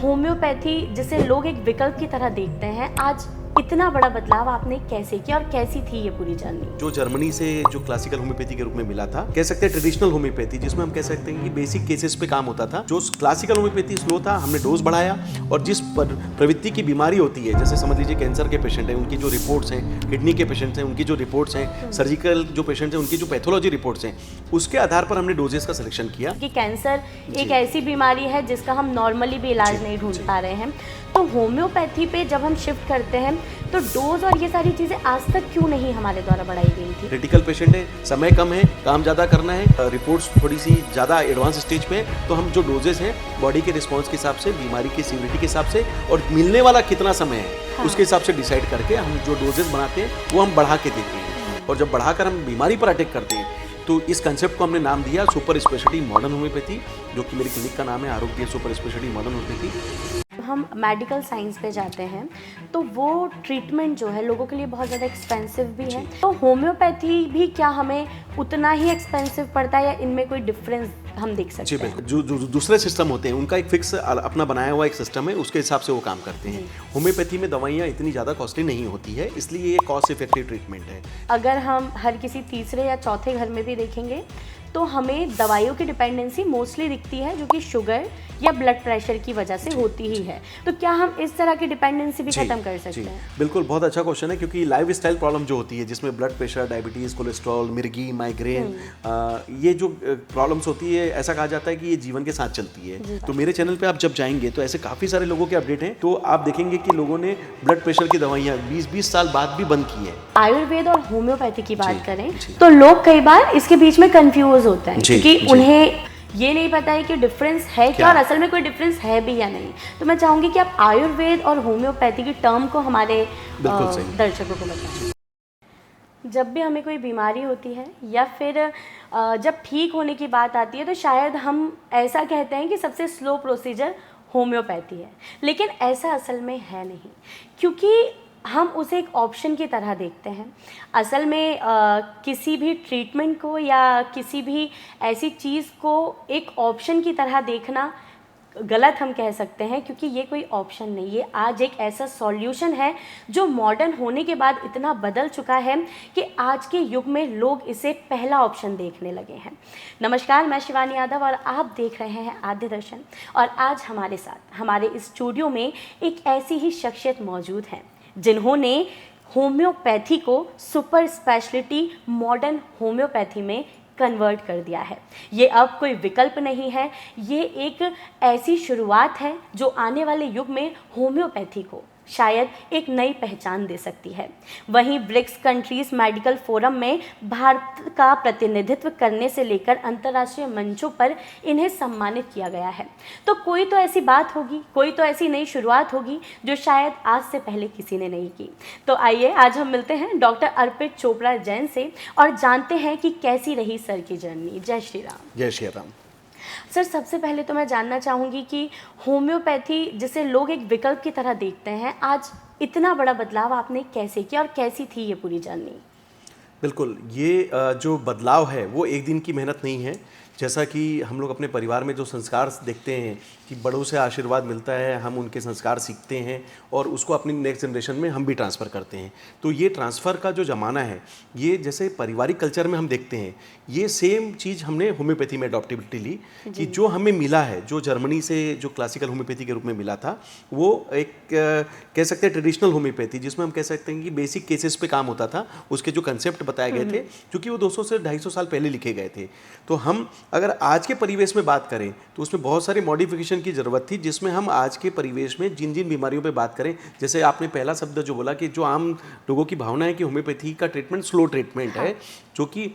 Homeopathy जिसे लोग एक विकल्प की तरह देखते हैं, आज इतना बड़ा बदलाव आपने कैसे किया और कैसी थी ये पूरी जर्नी? जो जर्मनी से जो क्लासिकल होम्योपैथी के रूप में मिला था, कह सकते हैं ट्रेडिशनल होम्योपैथी, जिसमें हम कह सकते हैं कि बेसिक केसेस पे काम होता था। जो क्लासिकल होम्योपैथी स्लो था, हमने डोज बढ़ाया और जिस प्रवृत्ति की बीमारी होती है, जैसे समझ लीजिए कैंसर के पेशेंट हैं, उनकी जो रिपोर्ट्स हैं, किडनी के पेशेंट्स हैं, उनकी जो रिपोर्ट्स हैं, सर्जिकल जो पेशेंट्स हैं, उनकी जो पैथोलॉजी रिपोर्ट्स हैं, उसके आधार पर हमने डोजेस का सिलेक्शन किया। कि कैंसर एक ऐसी बीमारी है जिसका हम नॉर्मली भी इलाज नहीं ढूंढ पा रहे हैं, तो होम्योपैथी पे जब हम शिफ्ट करते हैं तो डोज और ये सारी चीज़ें आज तक क्यों नहीं हमारे द्वारा बढ़ाई गई थी? क्रिटिकल पेशेंट है, समय कम है, काम ज़्यादा करना है, रिपोर्ट्स थोड़ी सी ज़्यादा एडवांस स्टेज पे है, तो हम जो डोजेस हैं बॉडी के रिस्पॉन्स के हिसाब से, बीमारी की सीवियरिटी के हिसाब से और मिलने वाला कितना समय है उसके हिसाब से डिसाइड करके हम जो डोजेस बनाते हैं वो हम बढ़ा के देते हैं। और जब बढ़ाकर हम बीमारी पर अटैक करते हैं तो इस कंसेप्ट को हमने नाम दिया सुपर स्पेशलिटी मॉडर्न होम्योपैथी, जो कि मेरी क्लिनिक का नाम है आरोग्य सुपर स्पेशलिटी मॉडर्न होम्योपैथी। हम मेडिकल साइंस पे जाते हैं तो वो ट्रीटमेंट जो है लोगों के लिए बहुत ज़्यादा एक्सपेंसिव भी है, तो होम्योपैथी भी क्या हमें उतना ही एक्सपेंसिव पड़ता है या इनमें कोई डिफरेंस हम देख सकते हैं? जी बिल्कुल, जो दूसरे सिस्टम होते हैं उनका एक फिक्स अपना बनाया हुआ एक सिस्टम है, उसके हिसाब से वो काम करते हैं। होम्योपैथी में दवाइयाँ इतनी ज़्यादा कॉस्टली नहीं होती है, इसलिए ये कॉस्ट इफेक्टिव ट्रीटमेंट है। अगर हम हर किसी तीसरे या चौथे घर में भी देखेंगे तो हमें दवाइयों की डिपेंडेंसी मोस्टली दिखती है, जो कि शुगर या ब्लड प्रेशर की वजह से होती ही है। तो क्या हम इस तरह की डिपेंडेंसी भी खत्म कर सकते हैं? बिल्कुल, बहुत अच्छा क्वेश्चन है, क्योंकि लाइफ स्टाइल प्रॉब्लम जो होती है जिसमें ब्लड प्रेशर, डायबिटीज़, कोलेस्ट्रॉल, मिर्गी, माइग्रेन, ये जो प्रॉब्लम्स होती है, ऐसा कहा जाता है कि ये जीवन के साथ चलती है। तो मेरे चैनल पे आप जब जाएंगे तो ऐसे काफ़ी सारे लोगों के अपडेट हैं, तो आप देखेंगे कि लोगों ने ब्लड प्रेशर की दवाइयाँ 20-20 साल बाद भी बंद की है। आयुर्वेद और होम्योपैथी की बात करें तो लोग कई बार इसके बीच में कंफ्यूज होते हैं, क्योंकि उन्हें ये नहीं पता है कि डिफरेंस है क्या और असल में कोई डिफरेंस है भी या नहीं। तो मैं चाहूंगी कि आप आयुर्वेद और होम्योपैथी की टर्म को हमारे दर्शकों को बताएं। जब भी हमें कोई बीमारी होती है या फिर जब ठीक होने की बात आती है तो शायद हम ऐसा कहते हैं कि सबसे स्लो प्रोसीजर होम्योपैथी है, लेकिन ऐसा असल में है नहीं, क्योंकि हम उसे एक ऑप्शन की तरह देखते हैं। असल में किसी भी ट्रीटमेंट को या किसी भी ऐसी चीज़ को एक ऑप्शन की तरह देखना गलत हम कह सकते हैं, क्योंकि ये कोई ऑप्शन नहीं, ये आज एक ऐसा सॉल्यूशन है जो मॉडर्न होने के बाद इतना बदल चुका है कि आज के युग में लोग इसे पहला ऑप्शन देखने लगे हैं। नमस्कार, मैं शिवानी यादव और आप देख रहे हैं आद्य दर्शन। और आज हमारे साथ हमारे इस स्टूडियो में एक ऐसी ही शख्सियत मौजूद है जिन्होंने होम्योपैथी को सुपर स्पेशलिटी मॉडर्न होम्योपैथी में कन्वर्ट कर दिया है। ये अब कोई विकल्प नहीं है, ये एक ऐसी शुरुआत है जो आने वाले युग में होम्योपैथी को शायद एक नई पहचान दे सकती है। वहीं ब्रिक्स कंट्रीज मेडिकल फोरम में भारत का प्रतिनिधित्व करने से लेकर अंतर्राष्ट्रीय मंचों पर इन्हें सम्मानित किया गया है। तो कोई तो ऐसी बात होगी, कोई तो ऐसी नई शुरुआत होगी जो शायद आज से पहले किसी ने नहीं की। तो आइए आज हम मिलते हैं डॉक्टर अर्पित चोपड़ा जैन से और जानते हैं कि कैसी रही सर की जर्नी। जय श्री राम। जय श्री राम। सर, सबसे पहले तो मैं जानना चाहूँगी कि होम्योपैथी जिसे लोग एक विकल्प की तरह देखते हैं, आज इतना बड़ा बदलाव आपने कैसे किया और कैसी थी ये पूरी जर्नी? बिल्कुल, ये जो बदलाव है वो एक दिन की मेहनत नहीं है। जैसा कि हम लोग अपने परिवार में जो संस्कार देखते हैं कि बड़ों से आशीर्वाद मिलता है, हम उनके संस्कार सीखते हैं और उसको अपनी नेक्स्ट जनरेशन में हम भी ट्रांसफ़र करते हैं। तो ये ट्रांसफ़र का जो ज़माना है, ये जैसे पारिवारिक कल्चर में हम देखते हैं, ये सेम चीज़ हमने होम्योपैथी में अडॉप्टेबिलिटी ली कि जो हमें मिला है, जो जर्मनी से जो क्लासिकल होम्योपैथी के रूप में मिला था, वो एक कह सकते हैं ट्रेडिशनल होम्योपैथी, जिसमें हम कह सकते हैं कि बेसिक केसेस पे काम होता था। उसके जो कंसेप्ट बताए गए थे, क्योंकि वो 200 से 250 साल पहले लिखे गए थे। तो हम अगर आज के परिवेश में बात करें तो उसमें बहुत सारी मॉडिफिकेशन की ज़रूरत थी, जिसमें हम आज के परिवेश में जिन जिन बीमारियों पे बात करें, जैसे आपने पहला शब्द जो बोला कि जो आम लोगों की भावना है कि होम्योपैथी का ट्रीटमेंट स्लो ट्रीटमेंट है, जो कि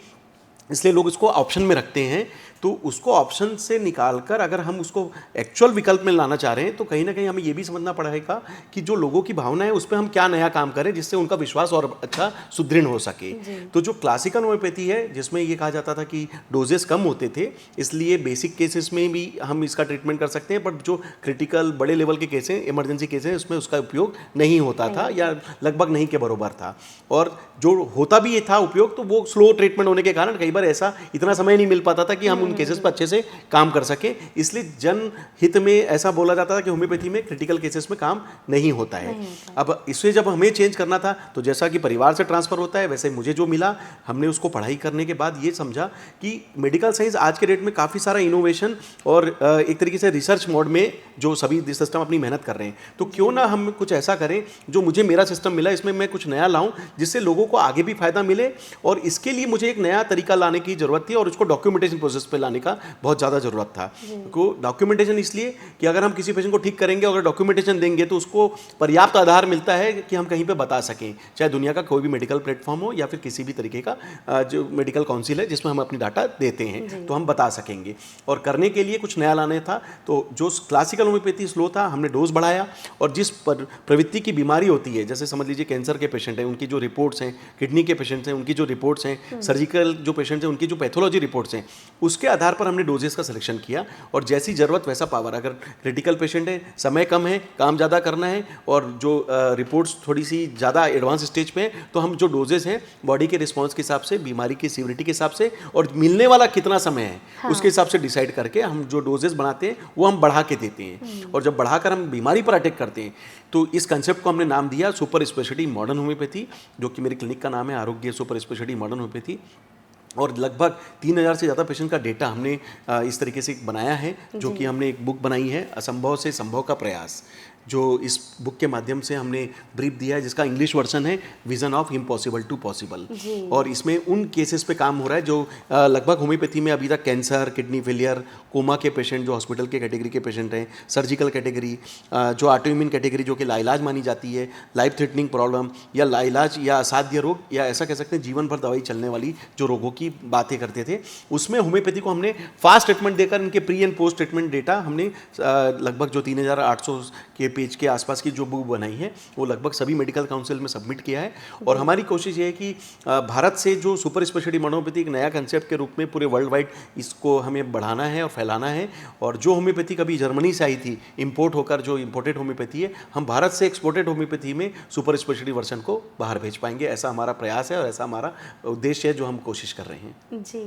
इसलिए लोग इसको ऑप्शन में रखते हैं। तो उसको ऑप्शन से निकालकर अगर हम उसको एक्चुअल विकल्प में लाना चाह रहे हैं तो कहीं ना कहीं हमें ये भी समझना पड़ेगा कि जो लोगों की भावना है उस पर हम क्या नया काम करें जिससे उनका विश्वास और अच्छा सुदृढ़ हो सके। तो जो क्लासिकल होम्योपैथी है, जिसमें ये कहा जाता था कि डोजेस कम होते थे, इसलिए बेसिक केसेस में भी हम इसका ट्रीटमेंट कर सकते हैं, बट जो क्रिटिकल बड़े लेवल के केस हैं, इमरजेंसी केस हैं, उसमें उसका उपयोग नहीं होता था या लगभग नहीं के बराबर था। और जो होता भी ये था उपयोग, तो वो स्लो ट्रीटमेंट होने के कारण कई बार ऐसा इतना समय नहीं मिल पाता था कि हम उन केसेस पर अच्छे से काम कर सके। इसलिए जन हित में ऐसा बोला जाता था कि होम्योपैथी में क्रिटिकल केसेस में काम नहीं होता है। अब इसे जब हमें चेंज करना था तो जैसा कि परिवार से ट्रांसफर होता है वैसे मुझे जो मिला, हमने उसको पढ़ाई करने के बाद ये समझा कि मेडिकल साइंस आज के डेट में काफ़ी सारा इनोवेशन और एक तरीके से रिसर्च मोड में जो सभी सिस्टम अपनी मेहनत कर रहे हैं, तो क्यों ना हम कुछ ऐसा करें जो मुझे मेरा सिस्टम मिला इसमें मैं कुछ नया लाऊं जिससे लोगों को आगे भी फायदा मिले। और इसके लिए मुझे एक नया तरीका लाने की जरूरत थी और उसको डॉक्यूमेंटेशन प्रोसेस पे लाने का बहुत ज़्यादा जरूरत था। को डॉक्यूमेंटेशन इसलिए कि अगर हम किसी पेशेंट को ठीक करेंगे, अगर डॉक्यूमेंटेशन देंगे तो उसको पर्याप्त आधार मिलता है कि हम कहीं पे बता सकें, चाहे दुनिया का कोई भी मेडिकल प्लेटफॉर्म हो या फिर किसी भी तरीके का जो मेडिकल काउंसिल है जिसमें हम अपनी डाटा देते हैं तो हम बता सकेंगे। और करने के लिए कुछ नया लाने था, तो जो क्लासिकल होम्योपैथी स्लो था हमने डोज बढ़ाया और जिस प्रवृत्ति की बीमारी होती है, जैसे समझ लीजिए कैंसर के पेशेंट हैं उनकी जो रिपोर्ट्स हैं, किडनी के पेशेंट्स हैं उनकी जो रिपोर्ट्स हैं, सर्जिकल जो पेशेंट्स हैं उनकी जो पैथोलॉजी रिपोर्ट्स हैं, उसके आधार पर हमने डोजेस का सिलेक्शन किया और जैसी ज़रूरत वैसा पावर। अगर क्रिटिकल पेशेंट है, समय कम है, काम ज़्यादा करना है और जो रिपोर्ट्स थोड़ी सी ज़्यादा एडवांस स्टेज पे है, तो हम जो डोजेस हैं बॉडी के रिस्पॉन्स के हिसाब से, बीमारी की सीवियरिटी के हिसाब से और मिलने वाला कितना समय है उसके हिसाब से डिसाइड करके हम जो डोजेस बनाते हैं वो हम बढ़ा के देते हैं। और जब बढ़ाकर हम बीमारी पर अटैक करते हैं तो इस कंसेप्ट को हमने नाम दिया सुपर स्पेशलिटी मॉडर्न होम्योपैथी, जो कि मेरे क्लिनिक का नाम है आरोग्य सुपर स्पेशलिटी मॉडर्न होम्योपैथी। और लगभग 3000 से ज़्यादा पेशेंट का डेटा हमने इस तरीके से बनाया है, जो कि हमने एक बुक बनाई है असंभव से संभव का प्रयास, जो इस बुक के माध्यम से हमने ब्रीफ दिया है, जिसका इंग्लिश वर्जन है vision of impossible to possible. और इसमें उन केसेस पे काम हो रहा है जो लगभग होम्योपैथी में अभी तक कैंसर, किडनी फेलियर, कोमा के पेशेंट जो हॉस्पिटल के कैटेगरी के पेशेंट हैं, सर्जिकल कैटेगरी, जो ऑटोइम्यून कैटेगरी जो कि लाइलाज मानी जाती है, लाइफ थ्रेटनिंग प्रॉब्लम या लाइलाज या असाध्य रोग या ऐसा कह सकते हैं जीवन भर दवाई चलने वाली जो रोगों की बातें करते थे, उसमें होम्योपैथी को हमने फास्ट ट्रीटमेंट देकर इनके pre and post treatment data हमने लगभग जो 3800 के पेज के आसपास की जो बुक बनाई है वो लगभग सभी मेडिकल काउंसिल में सबमिट किया है। और हमारी कोशिश ये है कि भारत से जो सुपर स्पेशलिटी होम्योपैथी एक नया कंसेप्ट के रूप में पूरे वर्ल्ड वाइड इसको हमें बढ़ाना है और फैलाना है। और जो होम्योपैथी कभी जर्मनी से आई थी इम्पोर्ट होकर, जो इम्पोर्टेड होम्योपैथी है, हम भारत से एक्सपोर्टेड होम्योपैथी में सुपर स्पेशलिटी वर्जन को बाहर भेज पाएंगे, ऐसा हमारा प्रयास है और ऐसा हमारा उद्देश्य है जो हम कोशिश कर रहे हैं। जी,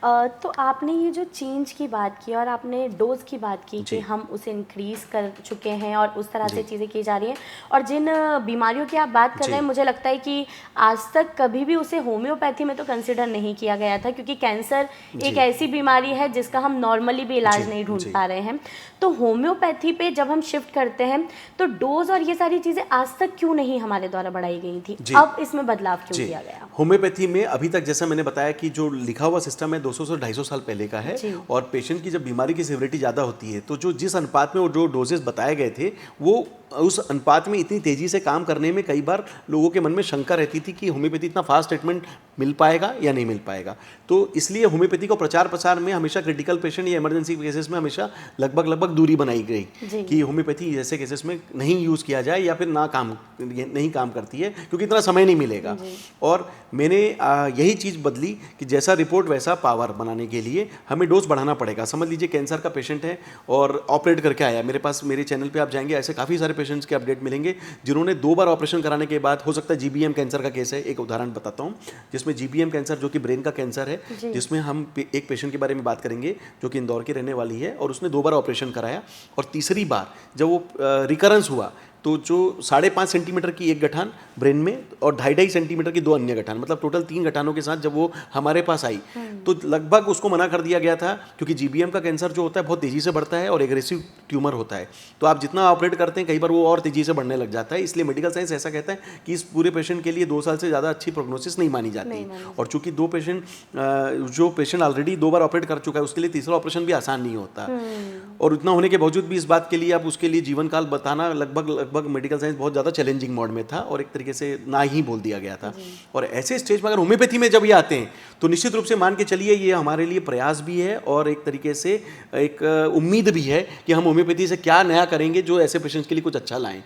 तो आपने ये जो चेंज की बात की और आपने डोज की बात की कि हम उसे इंक्रीज कर चुके हैं और उस तरह से चीज़ें की जा रही हैं, और जिन बीमारियों की आप बात कर रहे हैं मुझे लगता है कि आज तक कभी भी उसे होम्योपैथी में तो कंसिडर नहीं किया गया था, क्योंकि कैंसर एक ऐसी बीमारी है जिसका हम नॉर्मली भी इलाज नहीं ढूंढ पा रहे हैं। तो होम्योपैथी पे जब हम शिफ्ट करते हैं तो डोज और ये सारी चीज़ें आज तक क्यों नहीं हमारे द्वारा बढ़ाई गई थी, अब इसमें बदलाव क्यों किया गया? होम्योपैथी में अभी तक जैसा मैंने बताया कि जो लिखा हुआ सिस्टम है 200 से 250 साल पहले का है, और पेशेंट की जब बीमारी की सीवियरिटी ज़्यादा होती है तो जो जिस अनुपात में वो जो डोजेस बताए गए थे वो उस अनुपात में इतनी तेज़ी से काम करने में कई बार लोगों के मन में शंका रहती थी कि होम्योपैथी इतना फास्ट ट्रीटमेंट मिल पाएगा या नहीं मिल पाएगा। तो इसलिए होम्योपैथी को प्रचार प्रसार में हमेशा क्रिटिकल पेशेंट या इमरजेंसी केसेस में हमेशा लगभग दूरी बनाई गई कि होम्योपैथी जैसे केसेस में नहीं यूज़ किया जाए या फिर नहीं काम करती है क्योंकि इतना समय नहीं मिलेगा। और मैंने यही चीज़ बदली कि जैसा रिपोर्ट वैसा पावर बनाने के लिए हमें डोज बढ़ाना पड़ेगा। समझ लीजिए कैंसर का पेशेंट है और ऑपरेट करके आया मेरे पास, मेरे चैनल पे आप जाएंगे ऐसे काफ़ी सारे पेशेंट्स के अपडेट मिलेंगे जिन्होंने 2 बार ऑपरेशन कराने के बाद, हो सकता है जीबीएम कैंसर का केस है, एक उदाहरण बताता हूँ, जिसमें जीबीएम कैंसर जो कि ब्रेन का कैंसर है, जिसमें हम एक पेशेंट के बारे में बात करेंगे जो कि इंदौर की रहने वाली है और उसने 2 बार ऑपरेशन कराया और तीसरी बार जब वो रिकरेंस हुआ तो जो 5.5 सेंटीमीटर की एक गठान ब्रेन में और 2.5 सेंटीमीटर की 2 अन्य गठान, मतलब टोटल 3 गठानों के साथ जब वो हमारे पास आई तो लगभग उसको मना कर दिया गया था, क्योंकि जीबीएम का कैंसर जो होता है बहुत तेज़ी से बढ़ता है और एग्रेसिव ट्यूमर होता है, तो आप जितना ऑपरेट करते हैं कई बार वो और तेज़ी से बढ़ने लग जाता है। इसलिए मेडिकल साइंस ऐसा कहता है कि इस पूरे पेशेंट के लिए 2 साल से ज़्यादा अच्छी प्रोग्नोसिस नहीं मानी जाती। और चूंकि जो पेशेंट ऑलरेडी 2 बार ऑपरेट कर चुका है उसके लिए तीसरा ऑपरेशन भी आसान नहीं होता, और उतना होने के बावजूद भी इस बात के लिए आप उसके लिए जीवन काल बताना लगभग मेडिकल साइंस बहुत ज़्यादा चैलेंजिंग मोड में था और एक तरीके से ना ही बोल दिया गया था। और ऐसे स्टेज पर अगर होम्योपैथी में जब ये आते हैं तो निश्चित रूप से मान के चलिए ये हमारे लिए प्रयास भी है और एक तरीके से एक उम्मीद भी है कि हम होम्योपैथी से क्या नया करेंगे जो ऐसे पेशेंट्स के लिए कुछ अच्छा लाएं।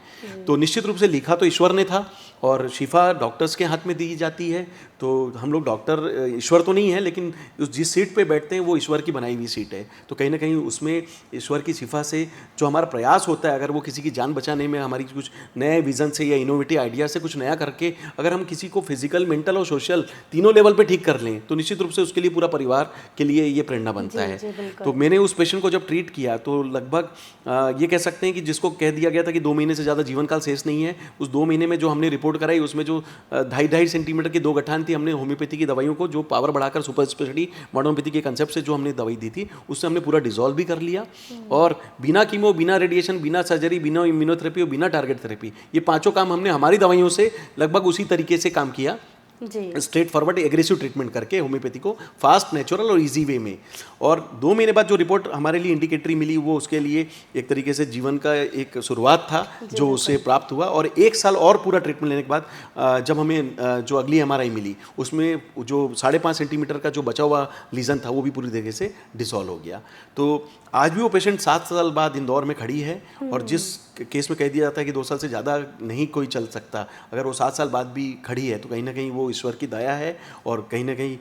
तो निश्चित रूप से लिखा तो ईश्वर ने था और शिफा डॉक्टर्स के हाथ में दी जाती है। तो हम लोग डॉक्टर ईश्वर तो नहीं है, लेकिन जिस सीट पे बैठते हैं वो ईश्वर की बनाई हुई सीट है। तो कहीं ना कहीं उसमें ईश्वर की शिफा से जो हमारा प्रयास होता है, अगर वो किसी की जान बचाने में हमारी कुछ नए विजन से या इनोवेटिव आइडिया से कुछ नया करके अगर हम किसी को फिजिकल, मेंटल और सोशल तीनों लेवल पे ठीक कर लें, तो निश्चित रूप से उसके लिए पूरा परिवार के लिए ये प्रेरणा बनता है। तो मैंने उस पेशेंट को जब ट्रीट किया तो लगभग ये कह सकते हैं कि जिसको कह दिया गया था कि 2 महीने से ज़्यादा जीवन काल शेष नहीं है, उस 2 महीने में जो हमने रिपोर्ट कराई उसमें जो 2.5 सेंटीमीटर की 2 गठान थी, हमने होम्योपैथी की दवाइयों को जो पावर बढ़ाकर सुपर स्पेशलिटी मॉडर्नोपैथी के कंसेप्ट से जो हमने दवाई दी थी उससे हमने पूरा डिसॉल्व भी कर लिया। और बिना कीमो, बिना रेडिएशन, बिना सर्जरी, बिना इम्यूनोथेरेपी और बिना टारगेट थेरेपी, ये 5 काम हमने हमारी दवाइयों से लगभग उसी तरीके से काम किया, स्ट्रेट फॉरवर्ड एग्रेसिव ट्रीटमेंट करके होम्योपैथी को फास्ट, नेचुरल और इजी वे में। और 2 महीने बाद जो रिपोर्ट हमारे लिए इंडिकेटरी मिली वो उसके लिए एक तरीके से जीवन का एक शुरुआत था जो उससे प्राप्त हुआ। और 1 साल और पूरा ट्रीटमेंट लेने के बाद जब हमें जो अगली MRI मिली उसमें जो 5.5 सेंटीमीटर का जो बचा हुआ लीजन था वो भी पूरी तरीके से डिसॉल्व हो गया। तो आज भी वो पेशेंट 7 साल बाद इंदौर में खड़ी है। और जिस केस में कह दिया जाता है कि 2 साल से ज़्यादा नहीं कोई चल सकता, अगर वो 7 साल बाद भी खड़ी है तो कहीं ना कहीं वो ईश्वर की दया है और कहीं ना कहीं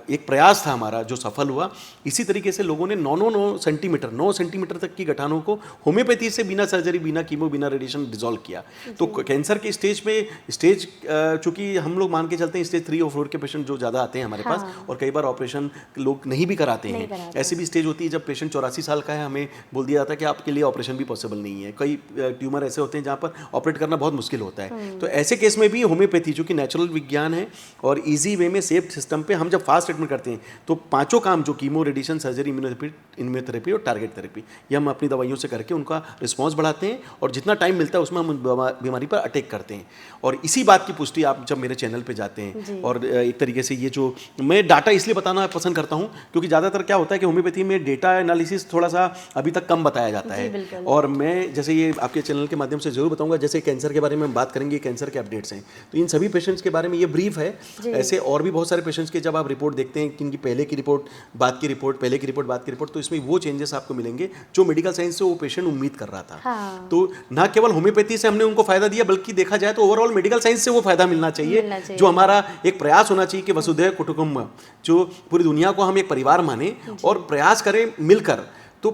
एक प्रयास था हमारा जो सफल हुआ। इसी तरीके से लोगों ने 9 सेंटीमीटर तक की गठानों को होम्योपैथी से बिना सर्जरी, बिना कीमो, बिना रेडिएशन डिसॉल्व किया। तो कैंसर के स्टेज चूँकि हम लोग मान के चलते हैं स्टेज 3 और 4 के पेशेंट जो ज़्यादा आते हैं हमारे पास, और कई बार ऑपरेशन लोग नहीं भी कराते हैं। ऐसी भी स्टेज होती है जब पेशेंट 84 साल का है, हमें बोल दिया जाता है कि आपके लिए ऑपरेशन भी पॉसिबल नहीं है। कई ट्यूमर ऐसे होते हैं जहाँ पर ऑपरेट करना बहुत मुश्किल होता है। तो ऐसे केस में भी होम्योपैथी जो कि नेचुरल विज्ञान है और इजी वे में सेफ सिस्टम पे हम जब फास्ट ट्रीटमेंट करते हैं तो 5 काम जो कीमो, रेडिएशन, सर्जरी, इम्यूनोथेरेपी और टारगेट थेरेपी, ये हम अपनी दवाइयों से करके उनका रिस्पॉन्स बढ़ाते हैं और जितना टाइम मिलता है उसमें हम बीमारी पर अटैक करते हैं। और इसी बात की पुष्टि आप जब मेरे चैनल पे जाते हैं, और एक तरीके से ये जो मैं डाटा इसलिए बताना पसंद करता हूँ क्योंकि ज़्यादातर क्या होता है कि होम्योपैथी में डेटा एनालिसिस थोड़ा सा अभी तक कम बताया जाता है। और मैं जैसे ये आपके चैनल के माध्यम से जरूर बताऊंगा, जैसे कैंसर के बारे में हम बात करेंगे, कैंसर के अपडेट्स हैं, तो इन सभी पेशेंट्स के बारे में ये ब्रीफ है। ऐसे और भी बहुत सारे पेशेंट्स के जब आप रिपोर्ट देखते हैं कि इनकी पहले की रिपोर्ट, बाद की रिपोर्ट, पहले की रिपोर्ट, बाद की रिपोर्ट, तो इसमें वो चेंजेस आपको मिलेंगे जो मेडिकल साइंस से वो पेशेंट उम्मीद कर रहा था। तो ना केवल होम्योपैथी से हमने उनको फायदा दिया, बल्कि देखा जाए तो ओवरऑल मेडिकल साइंस से वो फायदा मिलना चाहिए। जो हमारा एक प्रयास होना चाहिए कि वसुधैव कुटुंबकम, जो पूरी दुनिया को हम एक परिवार माने और प्रयास करें मिलकर। तो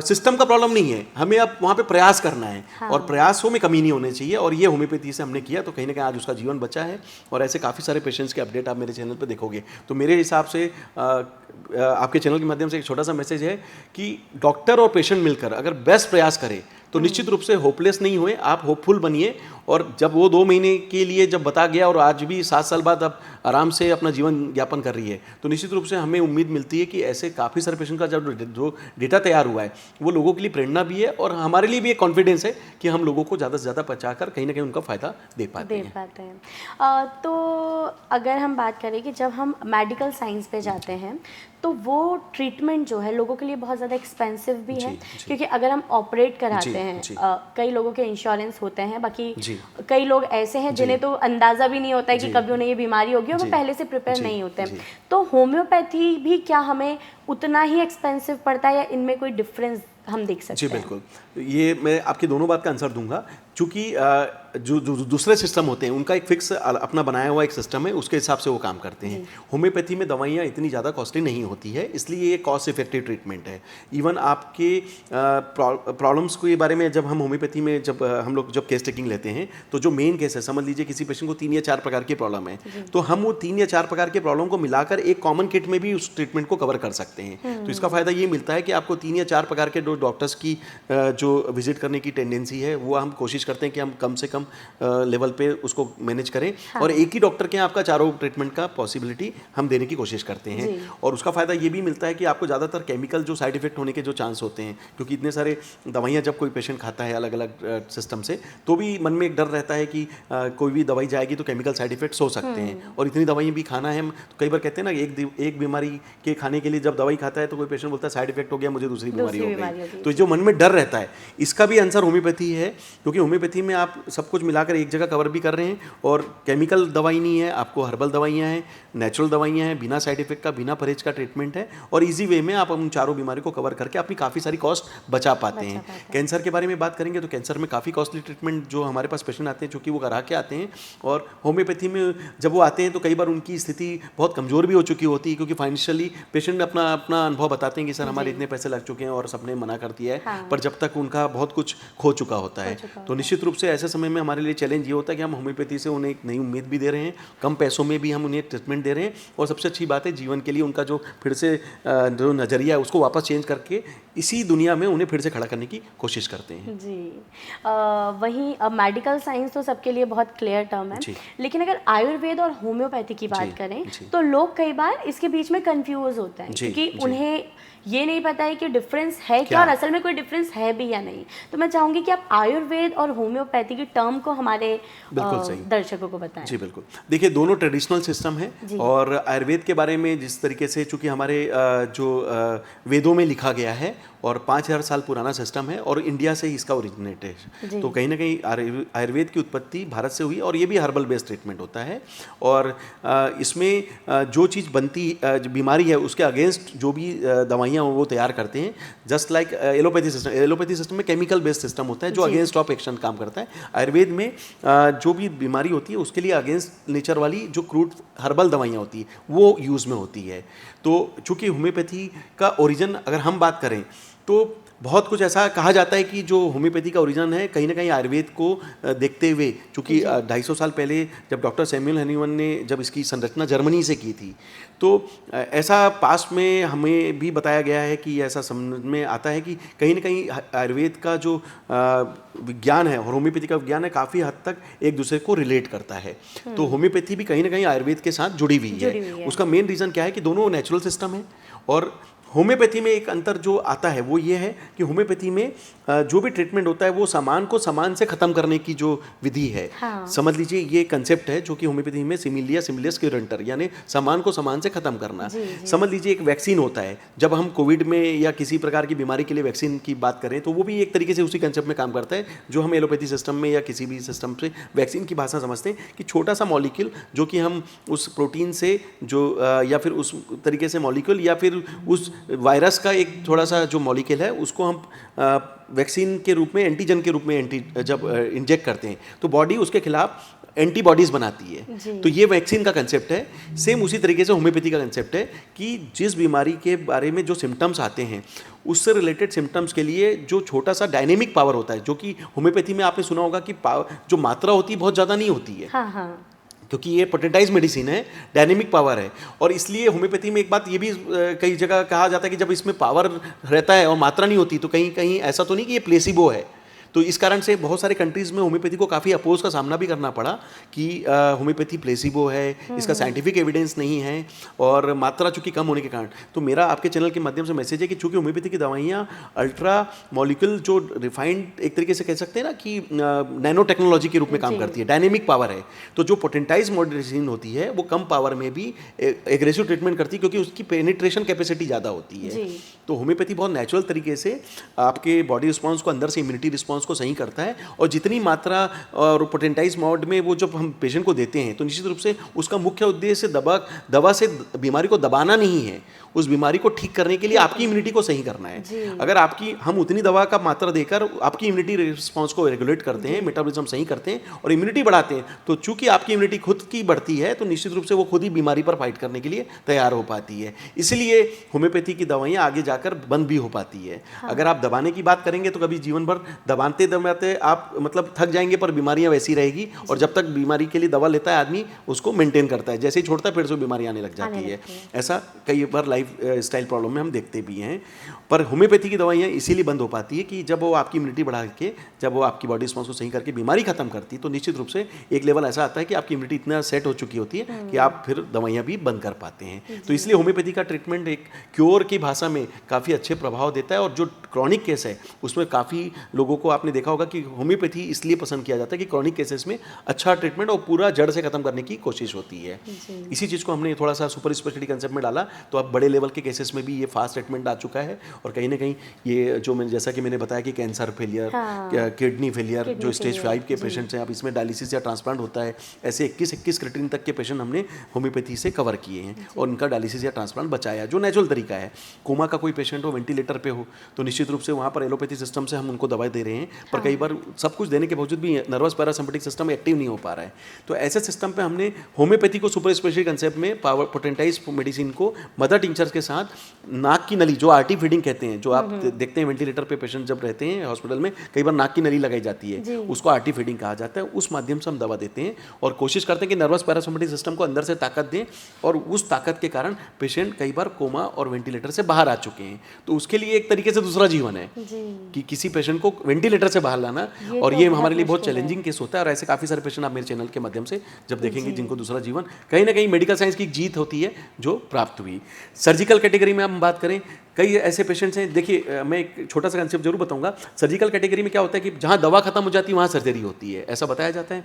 सिस्टम का प्रॉब्लम नहीं है, हमें अब वहाँ पे प्रयास करना है। और प्रयासों में कमी नहीं होनी चाहिए, और ये होम्योपैथी से हमने किया तो कहीं ना कहीं आज उसका जीवन बचा है। और ऐसे काफ़ी सारे पेशेंट्स के अपडेट आप मेरे चैनल पे देखोगे। तो मेरे हिसाब से आपके चैनल के माध्यम से एक छोटा सा मैसेज है कि डॉक्टर और पेशेंट मिलकर अगर बेस्ट प्रयास करें तो निश्चित रूप से होपलेस नहीं हुए, आप होपफुल बनिए। और जब वो 2 महीने के लिए जब बता गया और आज भी 7 साल बाद अब आराम से अपना जीवन यापन कर रही है, तो निश्चित रूप से हमें उम्मीद मिलती है कि ऐसे काफ़ी सारे पेशेंट का जब जो डेटा तैयार हुआ है वो लोगों के लिए प्रेरणा भी है और हमारे लिए भी एक कॉन्फिडेंस है कि हम लोगों को ज़्यादा से ज़्यादा पहुँचाकर कहीं ना कहीं उनका फ़ायदा दे पाते हैं। तो अगर हम बात करें कि जब हम मेडिकल साइंस पे जाते हैं तो वो ट्रीटमेंट जो है लोगों के लिए बहुत ज़्यादा एक्सपेंसिव भी है, क्योंकि अगर हम ऑपरेट कराते हैं, कई लोगों के इंश्योरेंस होते हैं, बाकी कई लोग ऐसे हैं जिन्हें तो अंदाज़ा भी नहीं होता है कि कभी उन्हें ये बीमारी होगी और वो पहले से प्रिपेयर नहीं होते हैं। तो होम्योपैथी भी क्या हमें उतना ही एक्सपेंसिव पड़ता है या इनमें कोई डिफरेंस हम देख सकते हैं? जी बिल्कुल, ये मैं आपकी दोनों बात का आंसर दूंगा। चूँकि जो दूसरे सिस्टम होते हैं उनका एक फिक्स अपना बनाया हुआ एक सिस्टम है, उसके हिसाब से वो काम करते हैं। होम्योपैथी में दवाइयाँ इतनी ज़्यादा कॉस्टली नहीं होती है, इसलिए ये कॉस्ट इफेक्टिव ट्रीटमेंट है। इवन आपके प्रॉब्लम्स के बारे में जब हम होम्योपैथी में जब हम लोग जब केस टेकिंग लेते हैं तो जो मेन केस है, समझ लीजिए किसी पेशेंट को 3 या 4 प्रकार की प्रॉब्लम है, तो हम वो 3 या 4 प्रकार के प्रॉब्लम को मिलाकर एक कॉमन किट में भी उस ट्रीटमेंट को कवर कर सकते हैं। तो इसका फ़ायदा ये मिलता है कि आपको 3 या 4 प्रकार के डॉक्टर्स की जो विजिट करने की टेंडेंसी है वो हम कोशिश करते हैं कि हम कम से कम लेवल पे उसको मैनेज करें। और एक ही डॉक्टर के आपका चारों ट्रीटमेंट का पॉसिबिलिटी हम देने की कोशिश करते हैं। और उसका फ़ायदा ये भी मिलता है कि आपको ज़्यादातर केमिकल जो साइड इफेक्ट होने के जो चांस होते हैं, क्योंकि इतने सारे दवाइयाँ जब कोई पेशेंट खाता है अलग अलग सिस्टम से, तो भी मन में एक डर रहता है कि कोई भी दवाई जाएगी तो केमिकल साइड इफेक्ट्स हो सकते हैं। और इतनी दवाइयाँ भी खाना है, हम तो कई बार कहते हैं ना एक बीमारी के खाने के लिए जब दवा दवाई खाता है तो कोई पेशेंट बोलता है साइड इफेक्ट हो गया, मुझे दूसरी बीमारी हो गई। तो जो मन में डर रहता है, इसका भी आंसर होम्योपैथी है, क्योंकि होम्योपैथी में आप सब कुछ मिलाकर एक जगह कवर भी कर रहे हैं, और केमिकल दवाई नहीं है, आपको हर्बल दवाइयाँ हैं, नेचुरल दवाइयाँ हैं, बिना साइड इफेक्ट का, बिना परहेज का ट्रीटमेंट है, और ईजी वे में आप उन चारों बीमारी को कवर करके अपनी काफ़ी सारी कॉस्ट बचा पाते हैं। कैंसर के बारे में बात करेंगे तो कैंसर में काफ़ी कॉस्टली ट्रीटमेंट जो हमारे पास पेशेंट आते हैं चूँकि वो करा के आते हैं, और होम्योपैथी में जब वो आते हैं तो कई बार उनकी स्थिति बहुत कमज़ोर भी हो चुकी होती है, क्योंकि फाइनेंशियली पेशेंट अपना अपना अनुभव बताते हैं कि सर हमारे इतने पैसे लग चुके हैं और सबने मना कर दिया है। हाँ। पर जब तक उनका बहुत कुछ खो चुका होता है तो निश्चित रूप से ऐसे समय में हमारे लिए चैलेंज ये होता है कि हम होम्योपैथी से उन्हें एक नई उम्मीद भी दे रहे हैं, कम पैसों में भी हम उन्हें ट्रीटमेंट दे रहे हैं, और सबसे अच्छी बात है जीवन के लिए उनका जो फिर से जो नज़रिया है उसको वापस चेंज करके इसी दुनिया में उन्हें फिर से खड़ा करने की कोशिश करते हैं। जी वहीं मेडिकल साइंस तो सबके लिए बहुत क्लियर टर्म है, लेकिन अगर आयुर्वेद और होम्योपैथी की बात करें तो लोग कई बार इसके बीच में कंफ्यूज होते हैं, क्योंकि उन्हें ये नहीं पता है कि डिफरेंस है क्या और असल में कोई डिफरेंस है भी या नहीं। तो मैं चाहूँगी कि आप आयुर्वेद और होम्योपैथी की टर्म को हमारे दर्शकों को बताएं। जी बिल्कुल, देखिए दोनों ट्रेडिशनल सिस्टम है, और आयुर्वेद के बारे में जिस तरीके से चूँकि हमारे जो वेदों में लिखा गया है और 5000 साल पुराना सिस्टम है, और इंडिया से ही इसका ओरिजिनेट है, तो कहीं ना कहीं आयुर्वेद की उत्पत्ति भारत से हुई, और ये भी हर्बल बेस्ड ट्रीटमेंट होता है, और इसमें जो चीज़ बनती बीमारी है उसके अगेंस्ट जो भी दवाइयाँ वो तैयार करते हैं, जस्ट लाइक एलोपैथी सिस्टम में केमिकल बेस्ड सिस्टम होता है जो अगेंस्ट ऑफ एक्शन काम करता है। आयुर्वेद में जो भी बीमारी होती है उसके लिए अगेंस्ट नेचर वाली जो क्रूड हर्बल दवाइयाँ होती है वो यूज़ में होती है। तो चूँकि होम्योपैथी का ओरिजिन अगर हम बात करें तो बहुत कुछ ऐसा कहा जाता है कि जो होम्योपैथी का ओरिजिन है कहीं ना कहीं आयुर्वेद को देखते हुए, चूँकि 250 साल पहले जब डॉक्टर सैमुअल हनीमन ने जब इसकी संरचना जर्मनी से की थी, तो ऐसा पास्ट में हमें भी बताया गया है कि ऐसा समझ में आता है कि कहीं ना कहीं आयुर्वेद का जो विज्ञान है और होम्योपैथी का विज्ञान है काफ़ी हद तक एक दूसरे को रिलेट करता है। तो होम्योपैथी भी कहीं ना कहीं आयुर्वेद के साथ जुड़ी हुई है। उसका मेन रीज़न क्या है कि दोनों नेचुरल सिस्टम है, और होम्योपैथी में एक अंतर जो आता है वो ये है कि होम्योपैथी में जो भी ट्रीटमेंट होता है वो सामान को सामान से ख़त्म करने की जो विधि है, समझ लीजिए ये कंसेप्ट है जो कि होम्योपैथी में सिमिलिया सिमिलियस क्यूरेंटर, यानी सामान को सामान से ख़त्म करना। समझ लीजिए एक वैक्सीन होता है, जब हम कोविड में या किसी प्रकार की बीमारी के लिए वैक्सीन की बात करें तो वो भी एक तरीके से उसी कंसेप्ट में काम करता है जो हम एलोपैथी सिस्टम में या किसी भी सिस्टम से वैक्सीन की भाषा समझते हैं कि छोटा सा मॉलिक्यूल जो कि हम उस प्रोटीन से जो या फिर उस तरीके से मॉलिक्यूल या फिर उस वायरस का एक थोड़ा सा जो मॉलिक्यूल है उसको हम वैक्सीन के रूप में एंटीजन के रूप में जब इंजेक्ट करते हैं तो बॉडी उसके खिलाफ एंटीबॉडीज़ बनाती है। तो ये वैक्सीन का कंसेप्ट है। सेम उसी तरीके से होम्योपैथी का कंसेप्ट है कि जिस बीमारी के बारे में जो सिम्टम्स आते हैं उससे रिलेटेड सिम्टम्स के लिए जो छोटा सा डायनेमिक पावर होता है, जो कि होम्योपैथी में आपने सुना होगा कि जो मात्रा होती है बहुत ज़्यादा नहीं होती है। क्योंकि ये पोटेंटाइज मेडिसिन है, डायनेमिक पावर है, और इसलिए होम्योपैथी में एक बात ये भी कई जगह कहा जाता है कि जब इसमें पावर रहता है और मात्रा नहीं होती तो कहीं कहीं ऐसा तो नहीं कि ये प्लेसिबो है। तो इस कारण से बहुत सारे कंट्रीज़ में होम्योपैथी को काफ़ी अपोज का सामना भी करना पड़ा कि होम्योपैथी प्लेसिबो है, इसका साइंटिफिक एविडेंस नहीं है और मात्रा चूँकि कम होने के कारण। तो मेरा आपके चैनल के माध्यम से मैसेज है कि चूँकि होम्योपैथी की दवाइयाँ अल्ट्रा मॉलिक्यूल जो रिफाइंड एक तरीके से कह सकते हैं ना कि नैनो टेक्नोलॉजी के रूप में काम करती है, डायनेमिक पावर है, तो जो पोटेंटाइज मेडिसिन होती है वो कम पावर में भी एग्रेसिव ट्रीटमेंट करती है क्योंकि उसकी पेनिट्रेशन कैपेसिटी ज़्यादा होती है। तो होम्योपैथी बहुत नेचुरल तरीके से आपके बॉडी रिस्पॉन्स को, अंदर से इम्यूनिटी रिस्पॉन्स को सही करता है, और जितनी मात्रा और पोटेंटाइज मोड में वो जब हम पेशेंट को देते हैं तो निश्चित रूप से उसका मुख्य उद्देश्य दवा से बीमारी को दबाना नहीं है, उस बीमारी को ठीक करने के लिए आपकी इम्यूनिटी को सही करना है। अगर आपकी हम उतनी दवा का मात्रा देकर आपकी इम्यूनिटी रिस्पॉन्स को रेगुलेट करते हैं, मेटाबॉलिज्म सही करते हैं और इम्यूनिटी बढ़ाते हैं, तो चूंकि आपकी इम्यूनिटी खुद की बढ़ती है तो निश्चित रूप से वो खुद ही बीमारी पर फाइट करने के लिए तैयार हो पाती है। इसलिए होम्योपैथी की दवाइयाँ आगे जाकर बंद भी हो पाती है। अगर आप दबाने की बात करेंगे तो कभी जीवन भर दबाते दबाते आप मतलब थक जाएंगे, पर बीमारियां वैसी रहेगी, और जब तक बीमारी के लिए दवा लेता है आदमी उसको मेंटेन करता है, जैसे ही छोड़ता है फिर से बीमारी आने लग जाती है। ऐसा कई बार लाइफ स्टाइल प्रॉब्लम में हम देखते भी हैं। पर होम्योपैथी की दवाइयाँ इसीलिए बंद हो पाती है कि जब वो आपकी इम्यूनिटी बढ़ा के, जब वो आपकी बॉडी रिस्पॉन्स को सही करके बीमारी खत्म करती है तो निश्चित रूप से एक लेवल ऐसा आता है कि आपकी इम्यूनिटी इतना सेट हो चुकी होती है कि आप फिर दवाइयाँ भी बंद कर पाते हैं। तो इसलिए होम्योपैथी का ट्रीटमेंट एक क्योर की भाषा में काफ़ी अच्छे प्रभाव देता है, और जो क्रॉनिक केस है उसमें काफ़ी लोगों को आपने देखा होगा कि होम्योपैथी इसलिए पसंद किया जाता है कि क्रॉनिक केसेस में अच्छा ट्रीटमेंट और पूरा जड़ से खत्म करने की कोशिश होती है। इसी चीज़ को हमने थोड़ा सा सुपर स्पेशलिटी कंसेप्ट में डाला तो अब बड़े बड़े लेवल के केसेस में भी ये फास्ट ट्रीटमेंट आ चुका है। और कहीं ना कहीं ये जो मैंने जैसा कि मैंने बताया कि कैंसर फेलियर, किडनी फेलियर, जो स्टेज 5 के पेशेंट्स हैं, अब इसमें डायलिसिस या ट्रांसप्लांट होता है, ऐसे 21 क्रिएटिनिन तक के पेशेंट हमने होम्योपैथी से कवर किए हैं और उनका डायलिसिस या ट्रांसप्लांट बचाया, जो नेचुरल तरीका है। कोमा का कोई पेशेंट हो, वेंटिलेटर पे हो, तो निश्चित रूप से वहाँ पर एलोपैथी सिस्टम से हम उनको दवाई दे रहे हैं, पर कई बार सब कुछ देने के बावजूद भी नर्वस पैरासिम्पैथिक सिस्टम एक्टिव नहीं हो पा रहा है। तो ऐसे सिस्टम पे हमने होम्योपैथी को सुपर स्पेशलिटी कंसेप्ट में पावर पोटेंटाइज मेडिसिन को मदर टिंचर्स के साथ नाक की नली, जो आरटी फीडिंग कहते हैं, जो आप देखते हैं वेंटिलेटर पे पेशेंट जब रहते हैं हॉस्पिटल में, कई बार नाक की नली लगाई जाती है, उसको आरटी फीडिंग कहा जाता है। उस माध्यम से हम दवा देते हैं और कोशिश करते हैं कि नर्वस पैरासिम्पैथिक सिस्टम को अंदर से ताकत दें, और उस ताकत के कारण पेशेंट कई बार कोमा और वेंटिलेटर से बाहर आ चुके हैं। तो उसके लिए एक तरीके से दूसरा जीवन है कि किसी पेशेंट को वेंटिलेटर से बाहर लाना, और ये हमारे लिए बहुत चैलेंजिंग केस होता है। और ऐसे काफ़ी सारे पेशेंट आप मेरे चैनल के माध्यम से जब देखेंगे जिनको दूसरा जीवन, कहीं ना कहीं मेडिकल साइंस की जीत होती है जो प्राप्त हुई। सर्जिकल कैटेगरी में हम बात करें, कई ऐसे पेशेंट्स हैं, देखिए मैं एक छोटा सा कंसेप्ट जरूर बताऊंगा। सर्जिकल कैटेगरी में क्या होता है कि जहाँ दवा खत्म हो जाती है वहाँ सर्जरी होती है, ऐसा बताया जाता है।